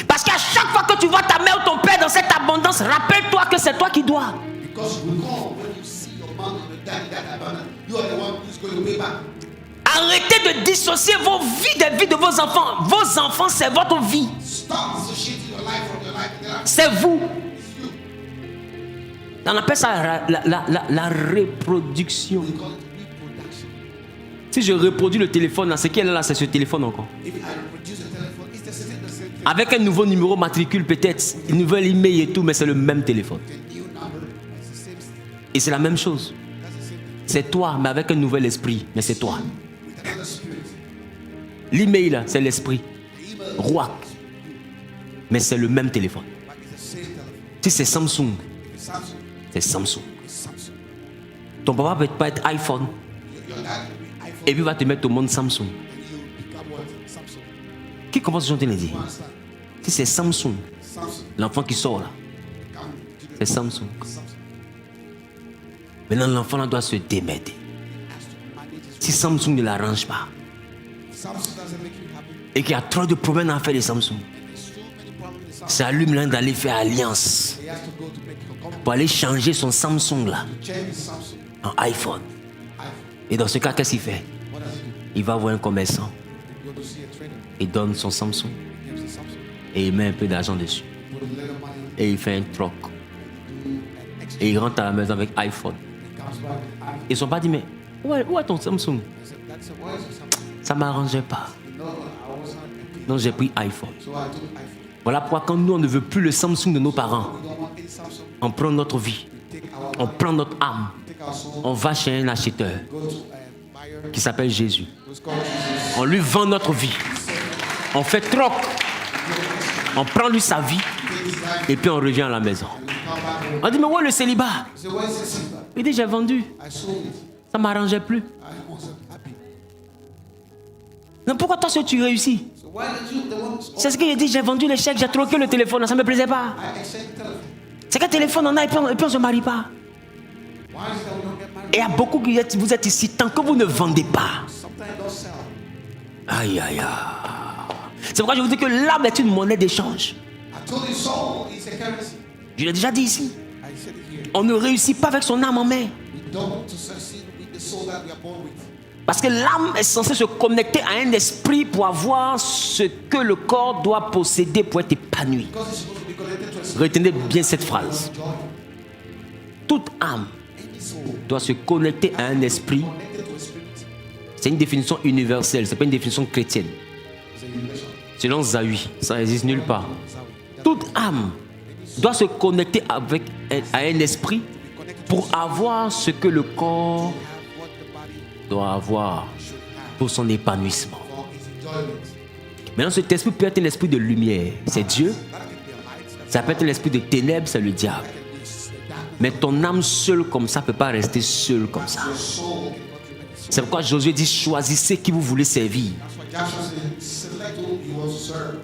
Parce qu'à chaque fois que tu vois ta mère ou ton père dans cette abondance, rappelle-toi que c'est toi qui dois. Because recall when you see your mom and your dad in that abundance, you are the one who's going to pay back. Arrêtez de dissocier vos vies des vies de vos enfants. Vos enfants, c'est votre vie. Stop dissociating your life from your life. C'est vous. On appelle ça la reproduction. We call it reproduction. Si je reproduis le téléphone, là, c'est qui est là, c'est ce téléphone encore. If I reproduce a telephone, it's the same thing. Avec un nouveau numéro matricule peut-être, une nouvelle email et tout, mais c'est le même téléphone. The new number, it's the same. Et c'est la même chose. That's the same thing. C'est toi, mais avec un nouvel esprit, mais c'est toi. With another spirit. L'email, là, c'est l'esprit. The email, Roi. Mais c'est le même téléphone. but it's the same telephone. Si c'est Samsung, If it's Samsung, c'est Samsung. it's Samsung. Ton papa peut pas être iPhone Your dad will be iPhone, et puis va te mettre au monde Samsung. and you become what? Samsung. Qui comprend ce que je suis en train de dire? You understand? Si c'est Samsung, Samsung. l'enfant qui sort là, Come to the c'est Samsung. Samsung. Maintenant, l'enfant là doit se démerder. Has to manage his. Si Samsung ne l'arrange pas Samsung doesn't make you happy. et qu'il y a trop de problèmes à faire de Samsung, There's so many problems with the Samsung. c'est à lui maintenant d'aller faire alliance He has to go to make a company pour aller changer son Samsung là to change his Samsung en iPhone. iPhone. Et dans ce cas, qu'est-ce qu'il fait? What does he do? Il va voir un commerçant, He go to see a trader. il donne son Samsung He gives the Samsung. et il met un peu d'argent dessus. Put a little money Et il fait un troc. do an extra. Et il rentre à la maison avec iPhone. He comes back with iPhone. Ils ne sont pas dit, mais où est ton Samsung? I said, that's a why is it Samsung? Ça ne m'arrangeait pas. No, I wasn't happy. Donc j'ai pris iPhone. So I took iPhone. Voilà pourquoi quand nous on ne veut plus le Samsung de nos parents, We don't want any Samsung. on prend notre vie, We take our on prend notre âme, take our soul. on va chez un acheteur Go to a buyer qui s'appelle Jésus. who's called Jesus. On lui vend notre vie. On fait troc. On prend lui sa vie et puis on revient à la maison. Come back home. On dit, mais où est le célibat? He said, why is it simple? Il dit, j'ai vendu. I sold it. Ça ne m'arrangeait plus. I wasn't happy. Non, pourquoi toi seul tu réussis? So why did you the ones? C'est ce qu'il dit, j'ai vendu le chèque, j'ai troqué le téléphone, ça ne me plaisait pas. I accept the telephone. C'est qu'un téléphone on a et puis on ne se marie pas. Why is it that we don't get married? Et il y a beaucoup qui êtes, vous êtes ici, tant que vous ne vendez pas. Sometimes don't sell. Aïe, aïe, aïe. C'est pourquoi je vous dis que l'âme est une monnaie d'échange. I told you soul is a currency. Je l'ai déjà dit ici. I said it here. On ne réussit pas avec son âme en main. We don't to succeed with the soul that we are born with. Parce que l'âme est censée se connecter à un esprit pour avoir ce que le corps doit posséder pour être épanoui. Because it's supposed to be connected to a spirit. Retenez bien cette phrase. Joy. Toute âme Any soul doit se connecter à un esprit. connected to a spirit C'est une définition universelle, ce n'est pas une définition chrétienne. is a universal. Selon Zawi, ça n'existe nulle part. Toute âme doit se connecter à un esprit pour avoir ce que le corps Have what the body doit avoir should have pour son épanouissement. for its enjoyment. Maintenant, cet esprit peut être un esprit de lumière, c'est Dieu. That can be a light. That Ça peut être un esprit de ténèbres, c'est le diable. can be dark. Mais ton âme seule comme ça ne peut pas rester seule comme ça. Your soul cannot remain the soul. C'est pourquoi Josué dit, choisissez qui vous voulez servir. That's why Joshua said, select who you want to serve.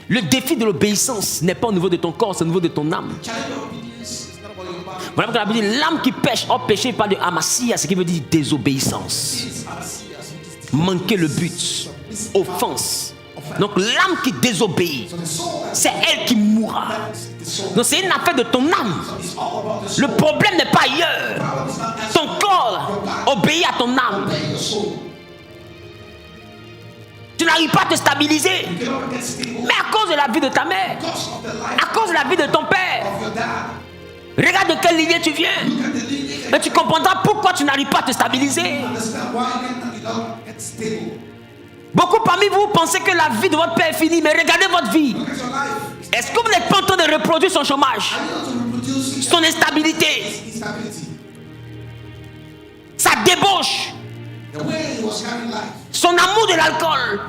Le défi de l'obéissance n'est pas au niveau de ton corps, c'est au niveau de ton âme. Challenge of obedience is not about your body. Voilà pourquoi la Bible dit, l'âme qui pêche, hors péché, pas de amasia, ce qui veut dire désobéissance. It's anasias, which is Manquer le but, offense. Donc l'âme qui désobéit, so the soul that c'est elle qui mourra. is the Donc c'est une affaire de ton âme. It's all about the Le soul. problème n'est pas ailleurs. The problem is not as Ton corps obéit à ton âme. obey your soul. Tu n'arrives pas à te stabiliser. You cannot get stable Mais à cause de la vie de ta mère, because of the life à cause de la vie de ton père, of your dad. regarde de quelle lignée tu viens. Look at the lineage. Et tu comprendras pourquoi tu n'arrives pas à te stabiliser. Understand why you don't get stable. Beaucoup parmi vous pensez que la vie de votre père est finie, mais regardez votre vie. Look at your life. Est-ce que vous n'êtes pas en train de reproduire son chômage, Are you not to reproduce son instabilité, instability? sa débauche, The way he was carrying life. son amour de l'alcool?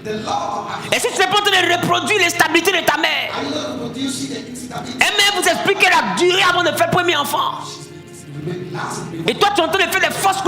The law of Est-ce que tu n'es pas en train de reproduire l'instabilité de ta mère? Are you not reproducing the instability? Elle m'a vous expliquer la durée avant de faire le premier enfant. Et toi, tu es en train de faire des fausses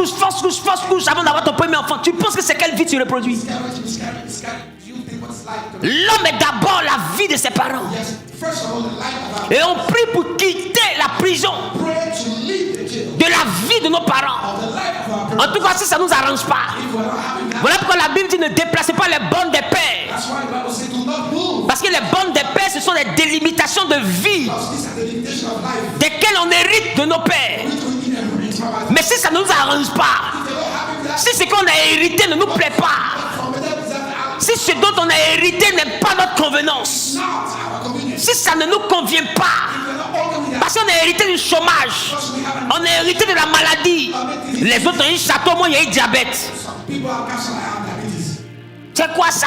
couches avant d'avoir ton premier enfant. Tu penses que c'est quelle vie tu reproduis? You think what it's like to L'homme est d'abord la vie de ses parents. yes, first of all, the life of our Et on prie pour quitter la prison pray to leave the jail. de la vie de nos parents. Of the life of our En tout cas, si ça ne nous arrange pas. if we're not having that. Voilà pourquoi la Bible dit ne déplacez pas les bornes des pères. That's why the Bible says do not move. Parce que les bornes des pères, ce sont des délimitations de vie Because these are the limitation of life. desquelles on hérite de nos pères. Which we inherit from our Mais si ça ne nous arrange pas, if they're not having that si ce qu'on a hérité ne nous plaît pas, from them is that si ce dont on a hérité n'est pas notre convenance, not our convenience. si ça ne nous convient pas, We're not okay with that. parce qu'on a hérité du chômage, Because we have on a hérité de la maladie, les autres ont eu château, moi j'ai eu diabète. some people have cancer, I have diabetes. C'est quoi ça?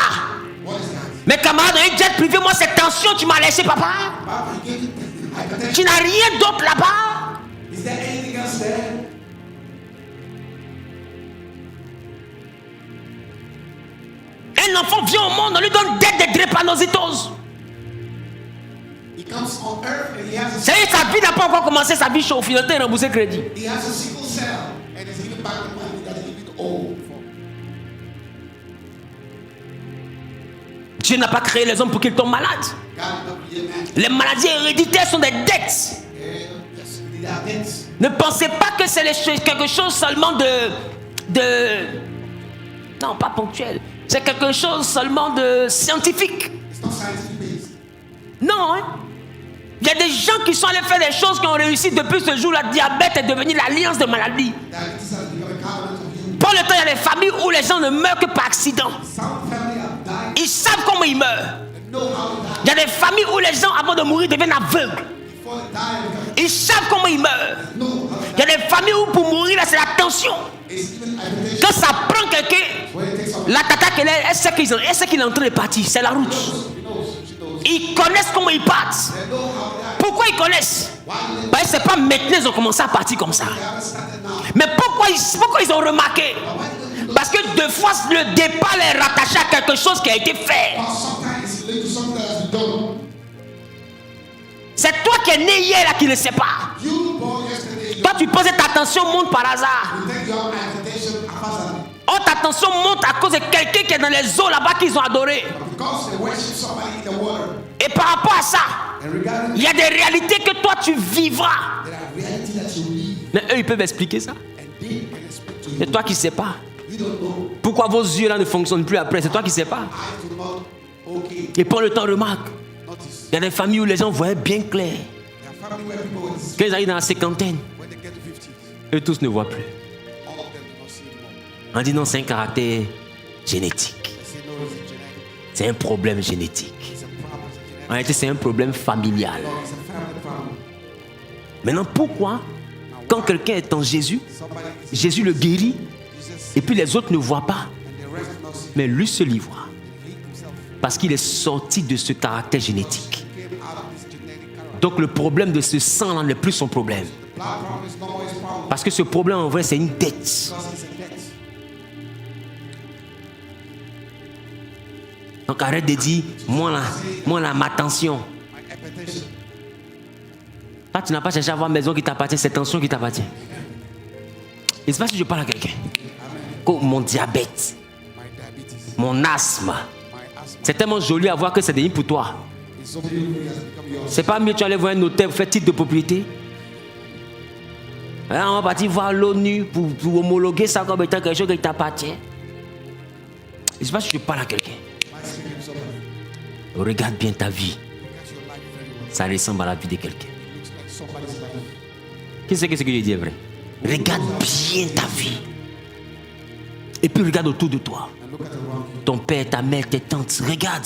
What is that? Mes camarades ont eu jet privé, moi c'est tension, tu m'as laissé papa. Papa, you gave it hypertension. Tu n'as rien d'autre là-bas. Is there anything else there? Un enfant vient au monde, on lui donne des drépanocytoses. He comes on earth and he has a, C'est sa vie n'a pas encore commencé, sa vie chauffe, il a été remboursé crédit. he has a sickle cell and he's giving back the money that he given old for. Dieu n'a pas créé les hommes pour qu'ils tombent malades. God did not create man. Les maladies héréditaires sont des dettes. Yes, they are debts. Ne pensez pas que c'est quelque chose seulement de... Non, pas ponctuel. C'est quelque chose seulement de scientifique. It's not scientific based. Non, hein? Il y a des gens qui sont allés faire des choses qui ont réussi depuis ce jour. Le diabète est devenu l'alliance de maladies. Diabetes has become a covenant of you. Pour le temps, il y a des familles où les gens ne meurent que par accident. Some family have died Ils savent comment ils meurent. and know how to die. Il y a des familles où les gens, avant de mourir, deviennent aveugles. Before they die, Ils savent comment ils meurent. they know how to Il y a des familles où pour mourir, là, c'est la tension. die. It's even hypertension. Quand ça prend quelqu'un, When it takes some la tata qu'elle est, elle sait qu'il est en train de partir. C'est la route. she knows. Ils connaissent comment ils partent. They know how to die. Pourquoi ils connaissent? Why do they Parce que c'est pas maintenant ils ont commencé à partir comme ça. haven't started now? Mais pourquoi ils ont remarqué? Parce que deux fois le départ est rattaché à quelque chose qui a été fait. Or sometimes it's linked to something that has been done. C'est toi qui es né hier là qui ne sais pas. You born yesterday, Toi tu penses que ta tension monte par hasard. you think your hypertension haphazardly. Oh, ta tension monte à cause de quelqu'un qui est dans les eaux là-bas qu'ils ont adoré. Because they worship somebody in the water. Et par rapport à ça, And regarding il y a des réalités que toi tu vivras. there are reality that you live Mais eux ils peuvent expliquer ça. and they can expect to C'est you. toi qui ne sais pas. You don't know. Pourquoi vos yeux là ne fonctionnent plus après? C'est toi qui ne sais pas. I to the mouth. Okay. Et pour le temps, remarque, Notice. il y a des familles où les gens voyaient bien clair. There are family where people will Quand ils arrivent dans la cinquantaine, when they get to 50s, eux tous ne voient plus. all of them do not see anymore. On dit non, c'est un caractère génétique. They say no, it's a genetic. C'est un problème génétique. It's a problem. It's a genetic. En réalité, c'est un problème familial. No, it's a family problem. Maintenant, pourquoi, quand quelqu'un est en Jésus, Somebody is Jésus le guérit, Jesus et puis les autres ne voient pas, and the rest do not see. mais lui seul y voit. He himself Parce qu'il est sorti de ce caractère génétique. came out of this genetic character. Donc le problème de ce sang-là n'est plus son problème. The blood problem is not always problem Parce que ce problème, en vrai, c'est une dette. because it's a debt. Donc arrête de dire, moi là, ma tension. My hypertension. Toi, tu n'as pas cherché à avoir une maison qui t'appartient, c'est tension qui t'appartient. Et c'est pas si je parle à quelqu'un. Que mon diabète, My diabetes. mon asthme, My asthma. c'est tellement joli à voir que c'est devenu pour toi. It's so beautiful. It has become yours. C'est pas mieux tu aller voir un notaire pour faire titre de propriété. Là, on va partir voir l'ONU pour homologuer ça comme étant quelque chose qui t'appartient. Et c'est pas si je parle à quelqu'un. My speaking somebody. Regarde bien ta vie. Look at your life very well. ça ressemble à la vie de quelqu'un. It looks like somebody's life. Qui sait que ce que je dis est vrai? Regarde bien ta vie. Et puis regarde autour de toi. And look at around you. Ton père, ta mère, tes tantes. Regarde.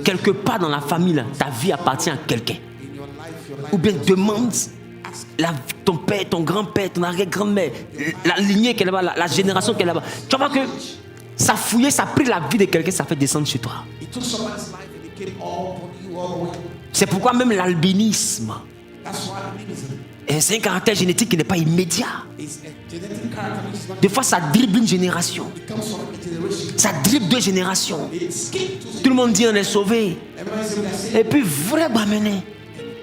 Quelque part dans la famille, là, ta vie appartient à quelqu'un. In your life, Ou bien demande ton père, ton grand-père, ton arrière-grand-mère, la lignée qui est là-bas, la génération qui est là-bas. Tu vas voir que ça fouillait, ça a pris la vie de quelqu'un, ça fait descendre chez toi. it took somebody's life and it came all upon you all the way. C'est pourquoi même l'albinisme, That's why albinism c'est un caractère génétique qui n'est pas immédiat. is a genetic characteristic. It's not Des fois, ça dribble une génération. it comes from a generation. Ça dribble 2 générations. It skipped to Tout le monde dit on est sauvé. everybody say we are saved. Et puis, vrai Bamené,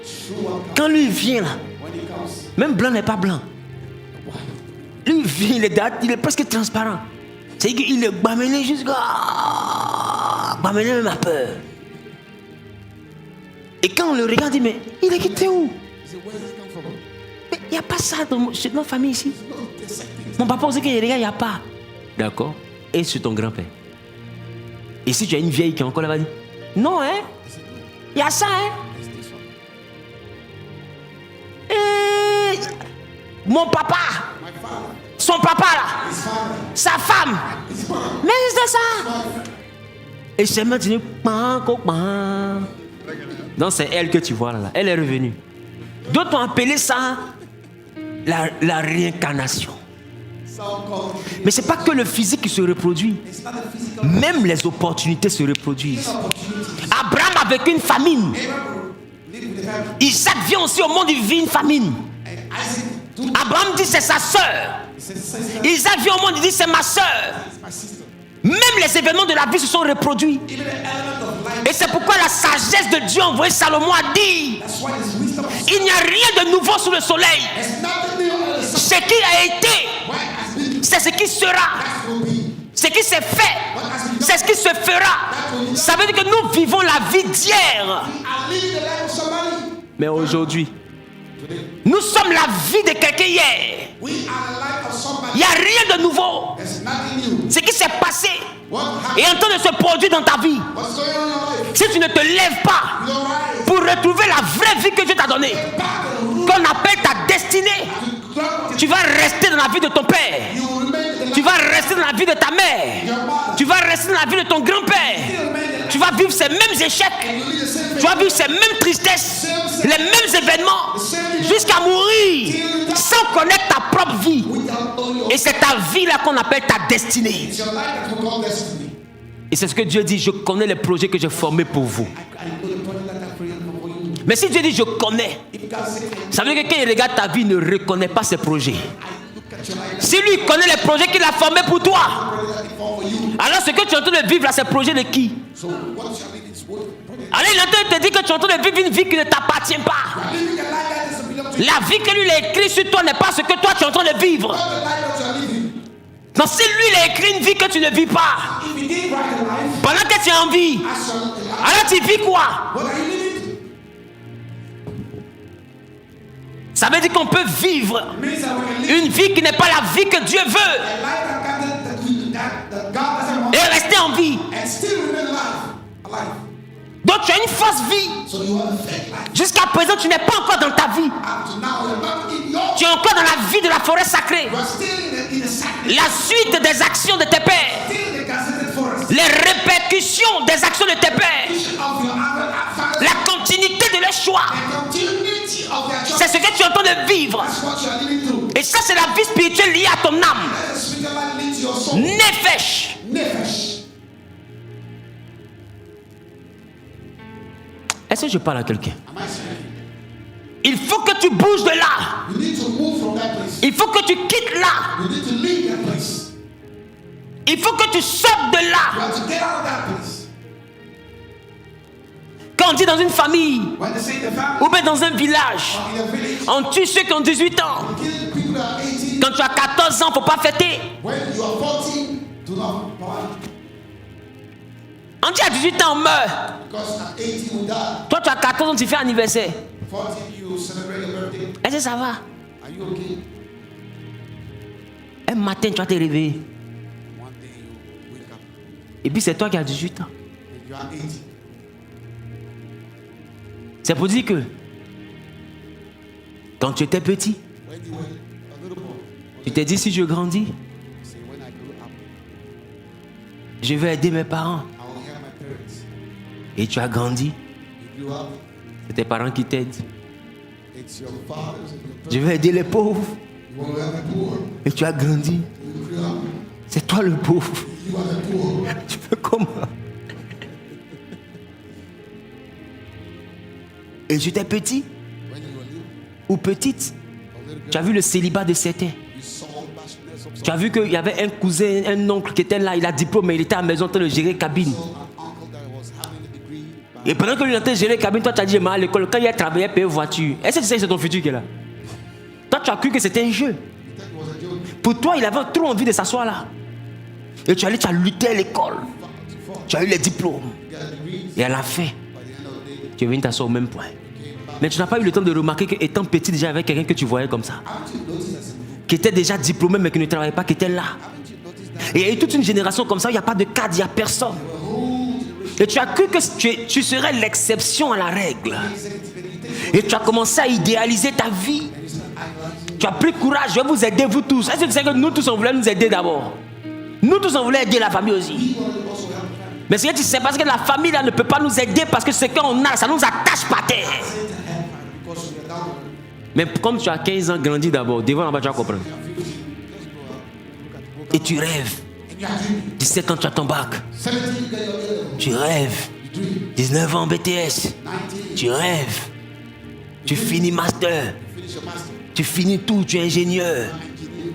True one comes quand lui vient là, when it comes. même blanc n'est pas blanc. Lui vient, il est presque transparent. C'est qu'il est Bamené jusqu'à. Bamené même a peur. Et quand on le regarde, il dit, mais il est quitté où? He said, where does it come from? Mais il n'y a pas ça chez notre famille ici. No, there's something. Mon papa aussi, qu'il regarde, il n'y a pas. D'accord. Et sur ton grand-père. Et si tu as une vieille qui est encore là-bas, dit, non, hein? Il y a ça, hein? There's this one. Et mon papa, My father, son papa là, his father, sa femme, his mother, mais c'est ça. wife. Et c'est maintenant, donc c'est elle que tu vois là, elle est revenue. D'autres ont appelé ça la réincarnation. Some call Mais c'est pas que le physique qui se reproduit, it's not a physical même les opportunités se reproduisent. opportunity. Abraham avec une famine, Abraham lived with the family. Isaac vient aussi au monde, il vit une famine. And Isaac, too, Abraham dit c'est sa sœur. he said, sister, Isaac vient au monde, il dit c'est ma sœur. it's my sister. Même les événements de la vie se sont reproduits. Even the element of life. Et c'est pourquoi la sagesse de Dieu envoyé Salomon a dit, That's why there's wisdom. il n'y a rien de nouveau sous le soleil. There's nothing new under the sun. Ce qui a été, What has been, c'est ce qui sera. that will be. Ce qui s'est fait, c'est ce qui se fera. Ça veut dire que nous vivons la vie d'hier. I live the life of somebody. Mais aujourd'hui, nous sommes la vie de quelqu'un hier. We are the life of somebody. Il n'y a rien de nouveau. There's nothing new. Ce qui s'est passé What est happened? en train de se produire dans ta vie. What's going on in your life? Si tu ne te lèves pas You don't rise. pour retrouver la vraie vie que Dieu t'a donnée, Back to the root. qu'on appelle ta destinée, tu vas rester dans la vie de ton père. You will remain the Tu vas rester dans la vie de ta mère. your mother. Tu vas rester dans la vie de ton grand-père. Tu vas vivre ces mêmes échecs. You live the same Tu vas vivre ces mêmes tristesses, les mêmes événements, jusqu'à mourir, sans connaître ta propre vie. without knowing your. Et c'est ta vie là qu'on appelle ta destinée. It's your life that we call destiny. Et c'est ce que Dieu dit, je connais les projets que j'ai formés pour vous. I know the project that I created for you. Mais si Dieu dit je connais, If God says, ça veut dire que quand il regarde ta vie, il ne reconnaît pas ses projets. I look at your life, Si lui connaît les projets qu'il a formés pour toi, project that he formed for you. alors ce que tu es en train de vivre là, c'est le projet de qui? So what shall it is? What project? Alors il est en train de te dire que tu es en train de vivre une vie qui ne t'appartient pas. Living a life that doesn't belong to you. La vie que lui a écrite sur toi n'est pas ce que toi tu es en train de vivre. Not the life that you are living. Donc si lui il a écrit une vie que tu ne vis pas, If he did write a life, pendant que tu es en vie, as your life, alors tu vis quoi? what are you living? Ça veut dire qu'on peut vivre It means that we can live une vie qui n'est pas la vie que Dieu veut a life that God doesn't want, et rester en vie. and still remain alive. Donc tu as une fausse vie. So you are a fake life. Jusqu'à présent, tu n'es pas encore dans ta vie. Up to now, you're not in your. Tu es encore dans la vie de la forêt sacrée. You are still in the sacred. La suite des actions de tes pères. Still in the gazetted forest. Les répercussions des actions de tes pères. Of your father. La continuité de leurs choix. The continuity of their C'est choice. ce que tu es en train de vivre. That's what you are living through. Et ça, c'est la vie spirituelle liée à ton âme. Let the spiritual life lead to your soul. Nefesh. Nefesh. Est-ce que je parle à quelqu'un? Am I saying? Il faut que tu bouges de là. You need to move from that place. Il faut que tu quittes là. You need to leave that place. Il faut que tu sortes de You là. have to get out of that place. Quand on dit dans une famille When they say the family ou bien dans un village, in a village, on tue ceux qui ont 18 ans. kill people that are 18. Quand tu as 14 ans, il ne faut pas fêter. When you are 14, do not party. On dit à 18 ans, on meurt. Because at 18 you die. Toi, tu as 14 ans, tu fais anniversaire. 14 you celebrate your birthday. Est-ce que ça va? Are you okay? Un matin, tu vas te réveiller. One day you wake up Et puis, c'est toi qui as 18 ans. and you are 18. C'est pour dire que quand tu étais petit, when you were a little boy, tu t'es dit si je grandis, say when I grew up, je vais aider mes parents. I will help my parents. Et tu as grandi, You grew up, c'est tes parents qui t'aident. it's your fathers and your parents. Je vais aider les pauvres. You want to help the poor. Et tu as grandi, You grew up, c'est toi le pauvre. you are the poor. Tu fais comment? Et j'étais petit When you were little, ou petite, a little girl, tu as vu le célibat de certains. you saw the bashfulness of Tu as vu qu'il y avait un cousin, un oncle qui était là, il a diplôme, mais il était à la maison en train de gérer cabine. an uncle that was having a degree. Et pendant que lui était géré cabine, toi tu as dit, mais à l'école, quand il a travaillé, payer voiture. Est-ce que tu sais que c'est ton futur qui est là? Toi tu as cru que c'était un jeu. You thought it was a joke. Pour toi, il avait trop envie de s'asseoir là. Et tu as lutté à l'école. Tu as eu les diplômes. You got a degree. Et à la fin, By the end of the day, tu es venu t'asseoir au même point. Mais tu n'as pas eu le temps de remarquer qu'étant petit déjà avec quelqu'un que tu voyais comme ça, haven't you noticed that? qui était déjà diplômé mais qui ne travaillait pas, qui était là. Haven't you noticed that? Et il y a eu toute une génération comme ça, où il n'y a pas de cadre, il n'y a personne. Et tu as cru que tu serais l'exception à la règle. Et tu as commencé à idéaliser ta vie. Tu as pris courage, je vais vous aider vous tous. Est-ce que tu sais que nous tous on voulait nous aider d'abord? Nous tous on voulait aider la famille aussi. Mais ce que tu sais, parce que la famille là ne peut pas nous aider parce que ce qu'on a, ça nous attache par terre. Mais comme tu as 15 ans, grandis d'abord. Devant là-bas, tu vas comprendre. Et tu rêves. 17 ans, tu as ton bac. 17, you got your A-level. Tu rêves. You dream. 19 ans, BTS. 19, Tu rêves. Tu finis master. finish your master. Tu finis tout, tu es ingénieur.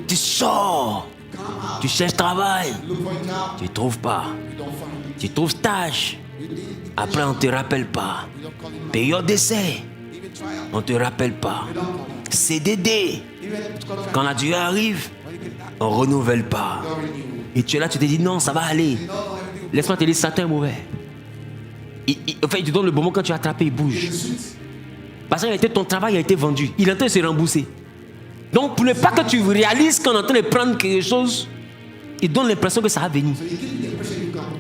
Tu sors. Come out. Tu cherches travail. Look for a job. Tu ne trouves pas. You don't find it. Tu trouves stage. You didn't Après, on ne te rappelle pas. you don't call him. Période d'essai. Even try out. On ne te rappelle pas. You don't call him. CDD. Even contract. Quand la durée arrive, When you get that, on ne renouvelle pas. don't renew. Et tu es là, tu te dis non, ça va aller. No, everything Laisse-moi te dire, Satan est mauvais. En fait, il te donne le bon mot quand tu as attrapé, il bouge. is sweet. Parce que ton travail a été vendu. Il est en train de se rembourser. Donc, pour ne pas que tu réalises qu'on est en train de prendre quelque chose, il donne l'impression que ça va venir. So you give the impression you come.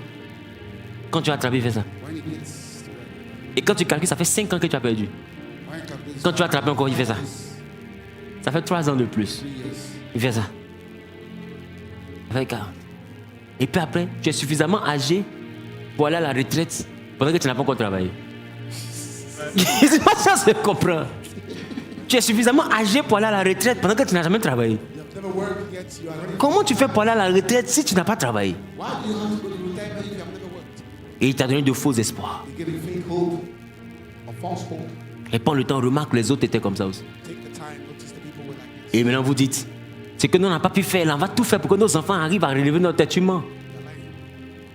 Quand tu as attrapé, il fait ça. When it gets to that, Et quand tu calcules, ça fait 5 ans que tu as perdu. when you calculate Quand tu as attrapé encore, il fait ça. Ça fait 3 ans de plus. 3 years, Il fait ça. Ça fait 4. Et puis après, tu es suffisamment âgé pour aller à la retraite pendant que tu n'as pas encore travaillé. C'est pas ça, c'est comprendre. Tu es suffisamment âgé pour aller à la retraite pendant que tu n'as jamais travaillé. you have never worked yet, you are ready. Comment tu fais pour aller à la retraite si tu n'as pas travaillé? Why do you have to go to retirement if you have never worked? Et il t'a donné de faux espoirs. You give a fake hope, a false hope. Et prends le temps, remarque que les autres étaient comme ça aussi. Take the time, notice the people were like this. Et maintenant vous dites, c'est que nous on n'a pas pu faire, là, on va tout faire pour que nos enfants arrivent à relever notre tête humaine.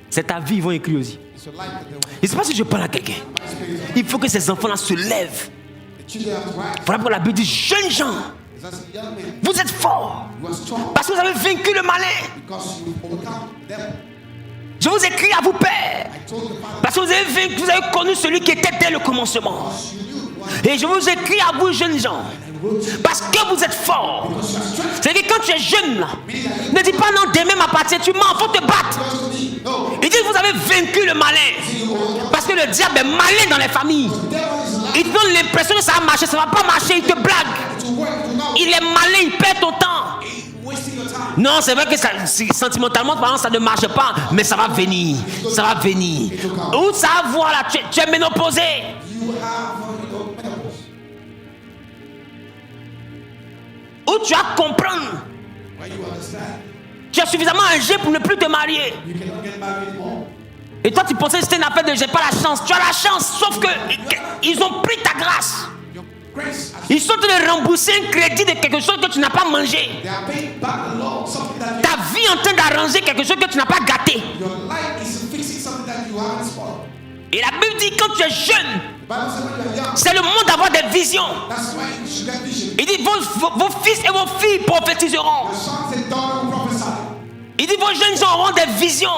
C'est ta vie, ils vont écrire aussi. It's your life that they want. Je ne sais pas si je parle à quelqu'un. Il faut que ces enfants-là se lèvent. The children have to rise. Voilà pourquoi la Bible dit, jeunes gens, It's as a young man, vous êtes forts. you are strong Parce que vous avez vaincu le malin. because you overcome the devil. Je vous écris à vous, Père. I told the Father, Parce que vous avez vaincu, vous avez connu celui qui était dès le commencement. you knew why Et je vous écris à vous, jeunes gens. Parce que vous êtes forts. C'est que quand tu es jeune, là, ne dis pas non, demain m'appartient, tu mens, faut te battre. no. Il dit que vous avez vaincu le malin. Parce que le diable est malin dans les familles. The devil is Il te donne l'impression que ça va marcher, ça va pas marcher, il te blague. like to work to know. Il est malin, il perd ton temps. Wasting your time. Non, c'est vrai que ça, sentimentalement, par exemple, ça ne marche pas, mais ça va venir. Ça va venir. Où ça va voir là, tu es ménopausé. You have menopause. Où tu vas comprendre. Why you understand? Tu es suffisamment âgé pour ne plus te marier. You cannot get married anymore. Et toi, tu pensais que c'était une affaire de j'ai pas la chance. Tu as la chance, sauf que ils ont pris ta grâce. Your grace has Ils sont en train de rembourser un crédit de quelque chose que tu n'as pas mangé. they are paying back the law, something that Ta vie est en train d'arranger quelque chose que tu n'as pas gâté. your life is fixing something that you haven't spoiled. Et la Bible dit quand tu es jeune, The Bible says when you are young, c'est le moment d'avoir des visions. that's why you should get vision. Il dit vos fils et vos filles prophétiseront. Your sons and daughters will prophesy. Il dit vos jeunes gens auront des visions.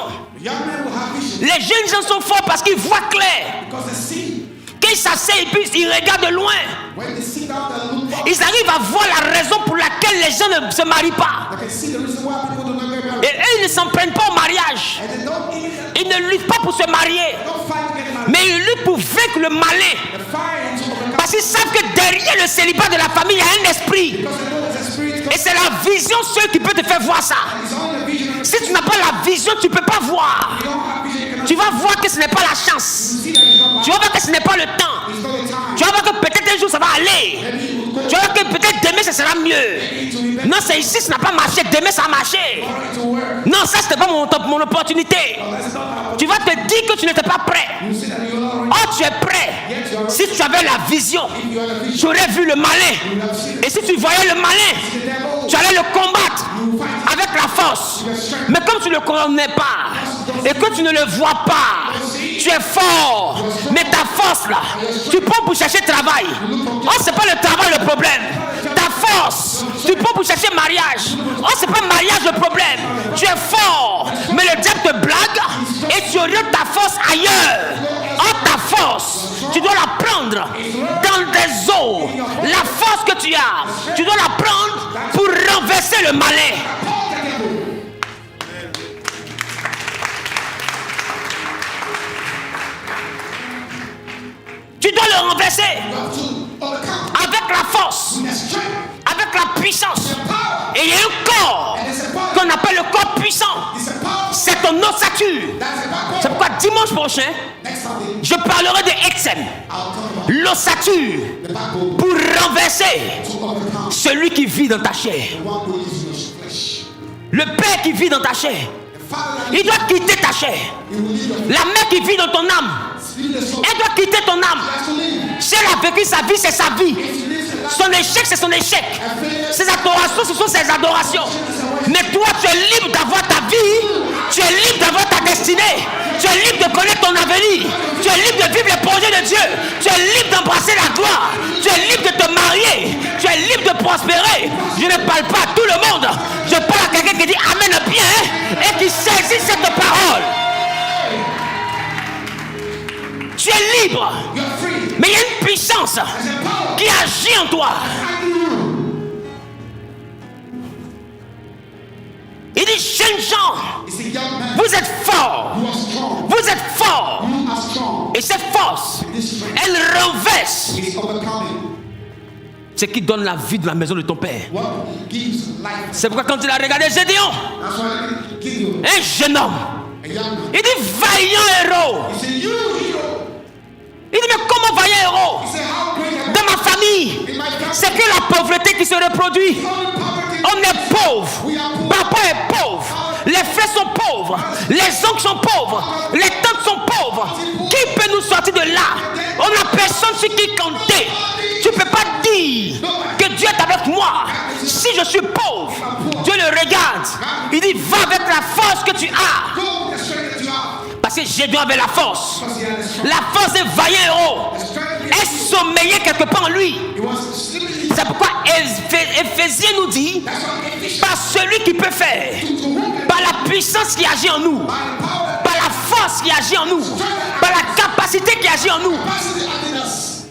Young men will have vision Les jeunes gens sont forts parce qu'ils voient clair. because they see. Quand ils s'asseyent et puis ils regardent de loin, When they sit down and look up, ils arrivent à voir la raison pour laquelle les gens ne se marient pas. they can see the reason why people do not get married. Et eux, ils ne s'en prennent pas au mariage. And they don't even Ils ne luttent pas pour se marier, don't fight to get married. mais ils luttent pour vaincre le malin. They fight to Parce qu'ils savent que derrière le célibat de la famille, il y a un esprit. Because they know there's a spirit. Et c'est la vision seule qui peut te faire voir ça. It's only the vision. Si tu n'as pas la vision, tu ne peux pas voir. You don't have vision. You cannot Tu vas voir que ce n'est pas la chance. see that it's not Tu vas voir que ce n'est pas le temps. It's not the time. Tu vas voir que peut-être un jour ça va aller. Maybe it will go. Tu vas voir que peut-être demain ça sera mieux. It will be better. Non, c'est ici, ça n'a pas marché. Demain ça a marché. For it to work. Non, ça c'était pas mon opportunité. That's not happening. Tu vas te dire que tu n'étais pas prêt. You see that you're not ready. Oh, tu es prêt. Si tu avais la vision, You have a vision. tu aurais vu le malin. You have seen Et si tu voyais le malin, the devil. tu allais le combattre avec la force. Mais comme tu ne le connais pas et que tu ne le vois pas, tu es fort. Mais ta force là, tu prends pour chercher travail. Oh, c'est pas le travail le problème. Ta force, tu prends pour chercher mariage. Oh, c'est pas mariage le problème. Tu es fort. Mais le diable te blague et tu orientes ta force ailleurs. Oh, ta force, tu dois la prendre dans des eaux. La force que tu as, tu dois la prendre pour renverser le malin. Tu dois le renverser You have to overcome. avec la force, The strength. avec la puissance. Power. Et il y a un corps qu'on appelle le corps puissant. It's a power. C'est ton ossature. That's a power. C'est pourquoi dimanche prochain, Next Sunday, je parlerai de Exem, I'll talk about l'ossature, the backbone pour renverser to overcome celui qui vit dans ta chair. the one who lives in your flesh. Le père qui vit dans ta chair, The father il doit quitter ta chair. he will leave your La mère qui vit dans ton âme, leave the soul. elle doit quitter ton âme. Has to leave. Si elle a vécu sa vie, c'est sa vie. If he lives a life Son échec, c'est son échec. Ses adorations, ce sont ses adorations. Mais toi, tu es libre d'avoir ta vie. Tu es libre d'avoir ta destinée. Tu es libre de connaître ton avenir. Tu es libre de vivre les projets de Dieu. Tu es libre d'embrasser la gloire. Tu es libre de te marier. Tu es libre de prospérer. Je ne parle pas à tout le monde. Je parle à quelqu'un qui dit Amen bien et qui saisit cette parole. Tu es libre. you're free. Mais il y a une puissance There's a power. qui agit en toi. Il dit, jeunes gens, It's a young man. vous êtes forts. You are strong. Vous êtes forts. You are strong. Et cette force, This strength elle renverse is overcoming. ce qui donne la vie de la maison de ton père. What gives life. C'est pourquoi quand il a regardé Gédéon, That's why I give you un jeune homme, a young man. il dit, vaillant héros. He said, you hero. Il dit, mais comment vaillant héros? He said, how great am Dans ma famille, I? In my family, c'est que la pauvreté qui se reproduit. only poverty. On est pauvre. We are poor. Papa est pauvre. Les frères sont pauvres. Les oncles sont pauvres. Les tantes sont pauvres. Qui peut nous sortir de là? On n'a personne sur qui compter. Tu ne peux pas dire que Dieu est avec moi. Si je suis pauvre, Dieu le regarde. Il dit, va avec la force que tu as. Go with the strength that you have. Parce que Gédéon avait la force. Because he had the strength. La force des vaillants héros. The strength Elle sommeillait quelque part en lui. he was sleeping. C'est pourquoi Éphésiens nous dit, That's why Ephesians par celui qui peut faire, to walk par la puissance qui agit en nous, by the power, par la force qui agit en nous, par la capacité qui agit en nous. capacity in us.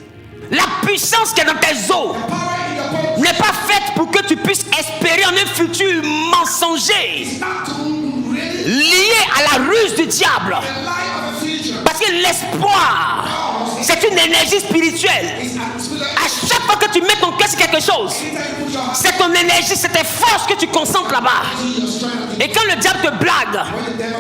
La puissance qui est dans tes os Power in your bones. n'est pas faite pour que tu puisses espérer en un futur mensonger, It's not to really lié à la ruse du diable. the life of a future. Parce que l'espoir, c'est une énergie spirituelle. It's a spirit. À chaque fois que tu mets ton cœur sur quelque chose, Anytime you put your heart c'est ton énergie, c'est tes forces que tu concentres là-bas. into your strength, Et quand le diable te blague,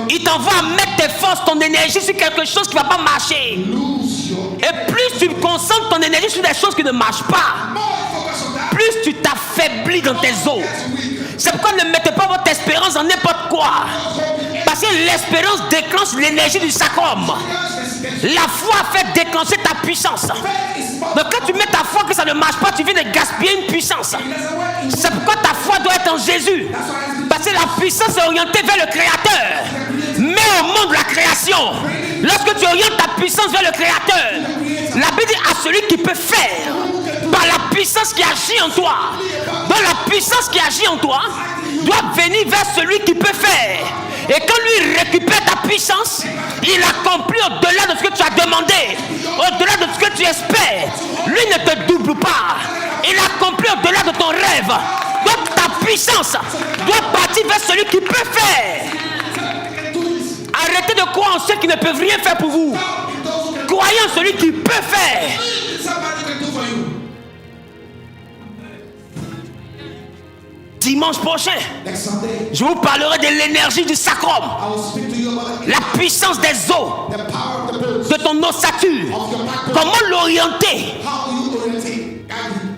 il t'envoie à mettre tes forces, ton énergie sur quelque chose qui ne va pas marcher. lose your Et plus tu concentres ton énergie sur des choses qui ne marchent pas, more focus on that. plus tu t'affaiblis dans tes os. That's weak. C'est pourquoi ne mettez pas votre espérance en n'importe quoi. Parce que l'espérance déclenche l'énergie du sacrum. La foi fait déclencher ta puissance. Donc quand tu mets ta foi que ça ne marche pas, tu viens de gaspiller une puissance. C'est pourquoi ta foi doit être en Jésus. Parce que la puissance est orientée vers le Créateur. Mais au monde de la création, lorsque tu orientes ta puissance vers le Créateur, la Bible dit à celui qui peut faire par la puissance qui agit en toi. Donc la puissance qui agit en toi doit venir vers celui qui peut faire. Et quand lui récupère ta puissance, il accomplit au-delà de ce que tu as demandé, au-delà de ce que tu espères. Lui ne te double pas. Il accomplit au-delà de ton rêve. Donc ta puissance doit partir vers celui qui peut faire. Arrêtez de croire en ceux qui ne peuvent rien faire pour vous. croyant celui qui peut faire. Somebody can do for you. Dimanche prochain, Next Sunday, je vous parlerai de l'énergie du sacrum, I will speak to you about la puissance des os, the power of the bones, de ton ossature. of your backbone. Comment l'orienter How you orientate guide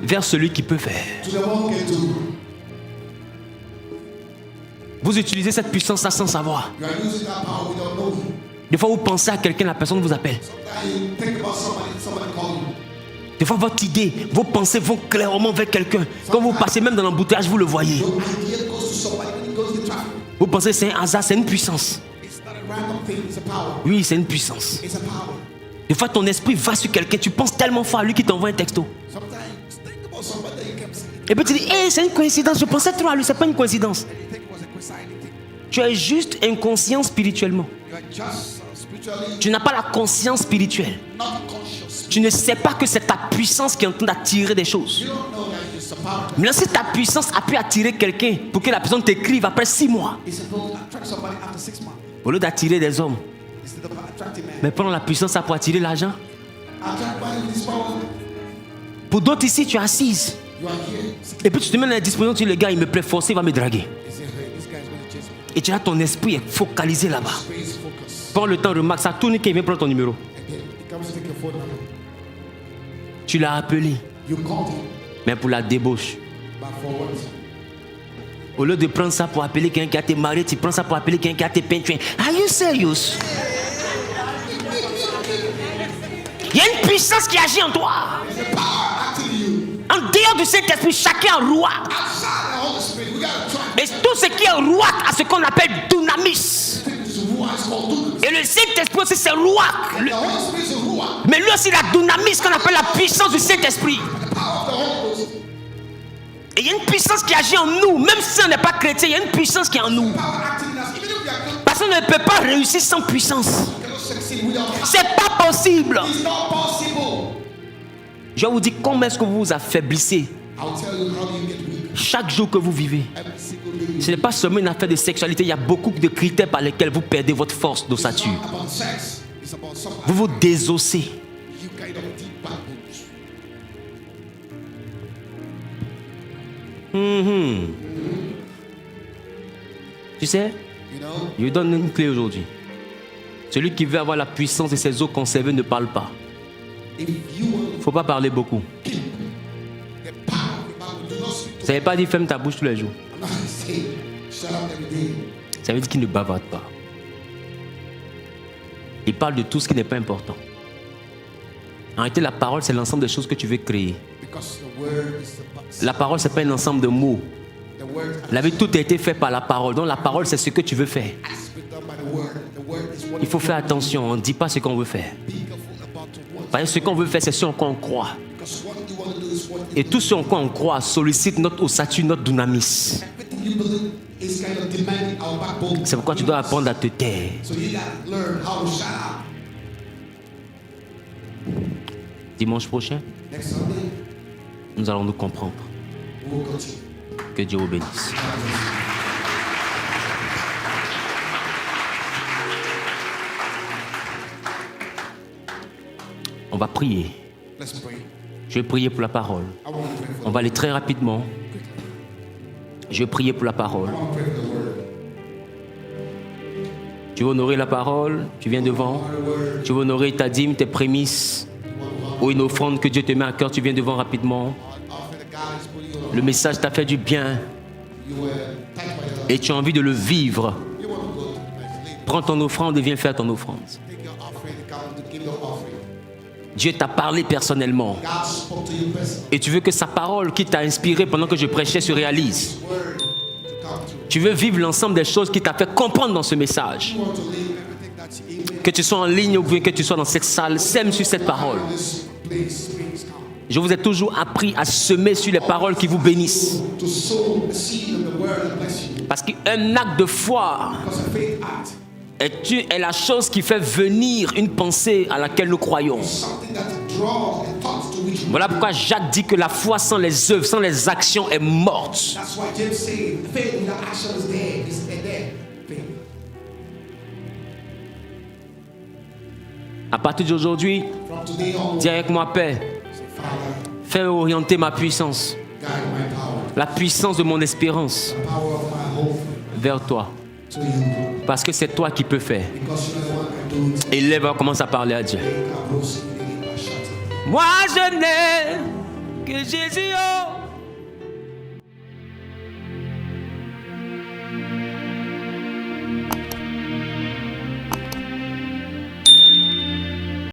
you vers celui qui peut faire. to the one who can do. Vous utilisez cette puissance-là sans savoir. You are using that power without knowing. Des fois, vous pensez à quelqu'un, la personne vous appelle. Sometimes you think about somebody call you. Des fois, votre idée, vos pensées vont clairement vers quelqu'un. Quand vous passez même dans l'embouteillage, vous le voyez. Your idea goes to somebody when it goes to the traffic. Vous pensez que c'est un hasard, c'est une puissance. It's not a random thing, it's a power. Oui, c'est une puissance. It's a power. Des fois, ton esprit va sur quelqu'un, tu penses tellement fort à lui qu'il t'envoie un texto. Sometimes think about somebody that you can see. Et puis tu dis, hey, c'est une coïncidence, je pensais trop à lui, c'est pas une coïncidence. And you think it was a coincidence. Tu es juste inconscient spirituellement. You are just spiritually Tu n'as pas la conscience spirituelle. not conscious. Tu ne sais pas que c'est ta puissance qui est en train d'attirer des choses. You don't know that it's a power. Maintenant, si ta puissance a pu attirer quelqu'un pour que la personne t'écrive après 6 mois, It's supposed to attract somebody after 6 months au lieu d'attirer des hommes, instead of attracting man. mais prends la puissance pour attirer l'argent. Attract by this power. Pour d'autres ici, tu es assise. You are here. Et puis tu te mets dans la disposition, tu dis, le gars, il me plaît forcé, il va me draguer. You say, hey, this guy's going to chase me. Et tu as ton esprit est focalisé là-bas. Space focus. Prends le temps, remarque, ça tourne, qu'il vient prendre ton numéro. And then he comes to take your phone number. Tu l'as appelé, You called him. mais pour la débauche. But for what? Au lieu de prendre ça pour appeler quelqu'un qui a été marié, tu prends ça pour appeler quelqu'un qui a été peinturé. Are you serious? Il y a une puissance qui agit en toi. There's a power acting in you. En dehors du Saint-Esprit, chacun est roi. Outside the Holy Spirit, we got to try. Et tout ce qui est roi a ce qu'on appelle dunamis. This is who is called dunamis. Et le Saint-Esprit aussi, c'est roi. The Holy Spirit is a ruach. Mais lui aussi, la dunamis qu'on appelle la puissance du Saint-Esprit. The power of the Holy Ghost. Et il y a une puissance qui agit en nous. Même si on n'est pas chrétien, il y a une puissance qui est en nous. Power acting in us. Even if we are not, Parce qu'on ne peut pas réussir sans puissance. cannot succeed without power. C'est pas possible. It's not possible. Je vous dis comment est-ce que vous vous affaiblissez I'll tell you how do you get weak. chaque jour que vous vivez. Every single day. Ce n'est pas seulement une affaire de sexualité. Il y a beaucoup de critères par lesquels vous perdez votre force It's d'ossature. not about sex. It's about some Vous vous désossez. you kind of deep backbones. Tu sais, You know? je vous donne une clé aujourd'hui. Celui qui veut avoir la puissance de ses os conservés ne parle pas. If you want Il ne faut pas parler beaucoup. the power of the Bible, do not speak. Ça ne veut pas dire ferme ta bouche tous les jours. I'm not saying shut up every day. Ça veut dire qu'il ne bavarde pas. Il parle de tout ce qui n'est pas important. En réalité, la parole, c'est l'ensemble des choses que tu veux créer. Because the word is the box. La parole, ce n'est pas un ensemble de mots. The word La vie, tout a été fait par la parole. Donc la parole, c'est ce que tu veux faire. has been done by the word. The word is what Il faut faire attention. On ne dit pas ce qu'on veut faire. be careful about to what. Parce que ce qu'on veut faire, c'est ce en quoi on croit. Because what you want to do is what Et tout ce en quoi on croit sollicite notre ossature, notre dunamis. everything you believe is kind of demanding our backbone. C'est pourquoi tu dois apprendre à te taire. So you gotta learn how to shut up. Dimanche prochain, Next Sunday, nous allons nous comprendre. we'll continue. Que Dieu vous bénisse. On va prier. Let's pray. Je vais prier pour la parole. I want to pray for On va aller très rapidement. Je vais prier pour la parole. I want to pray for the word. Tu veux honorer la parole, tu viens devant. Tu veux honorer ta dîme, tes prémices, ou une offrande que Dieu te met à cœur, tu viens devant rapidement. Offer that God is putting you on. Le message t'a fait du bien You were touched by the et tu as envie de le vivre. You want to go to the next level. Prends ton offrande et viens faire ton offrande. Take your offering, God to give your offering. Dieu t'a parlé personnellement God spoke to you personally. et tu veux que sa parole qui t'a inspiré pendant que je prêchais se réalise. Word to come to. Tu veux vivre l'ensemble des choses qui t'a fait comprendre dans ce message. You want to leave everything that's in Que tu sois en ligne ou bien que tu sois dans cette salle, sème sur cette parole. this place. Please come. Je vous ai toujours appris à semer sur les paroles qui vous bénissent. To sow a seed of the word and bless you. Parce qu'un acte de foi Because a faith act est la chose qui fait venir une pensée à laquelle nous croyons. something that draws and thoughts to which. Voilà pourquoi Jacques dit que la foi sans les œuvres, sans les actions est morte. That's why James said, faith without action is dead. Is dead. Faith. À partir d'aujourd'hui, From today on, dis avec moi, Père, Father, fais orienter ma puissance, guide my power, la puissance de mon espérance the power of my hope vers toi. to you. Parce que c'est toi qui peux faire. Because you're the one that do it. Et lève, commence à parler à Dieu. Moi, je n'ai que Jésus.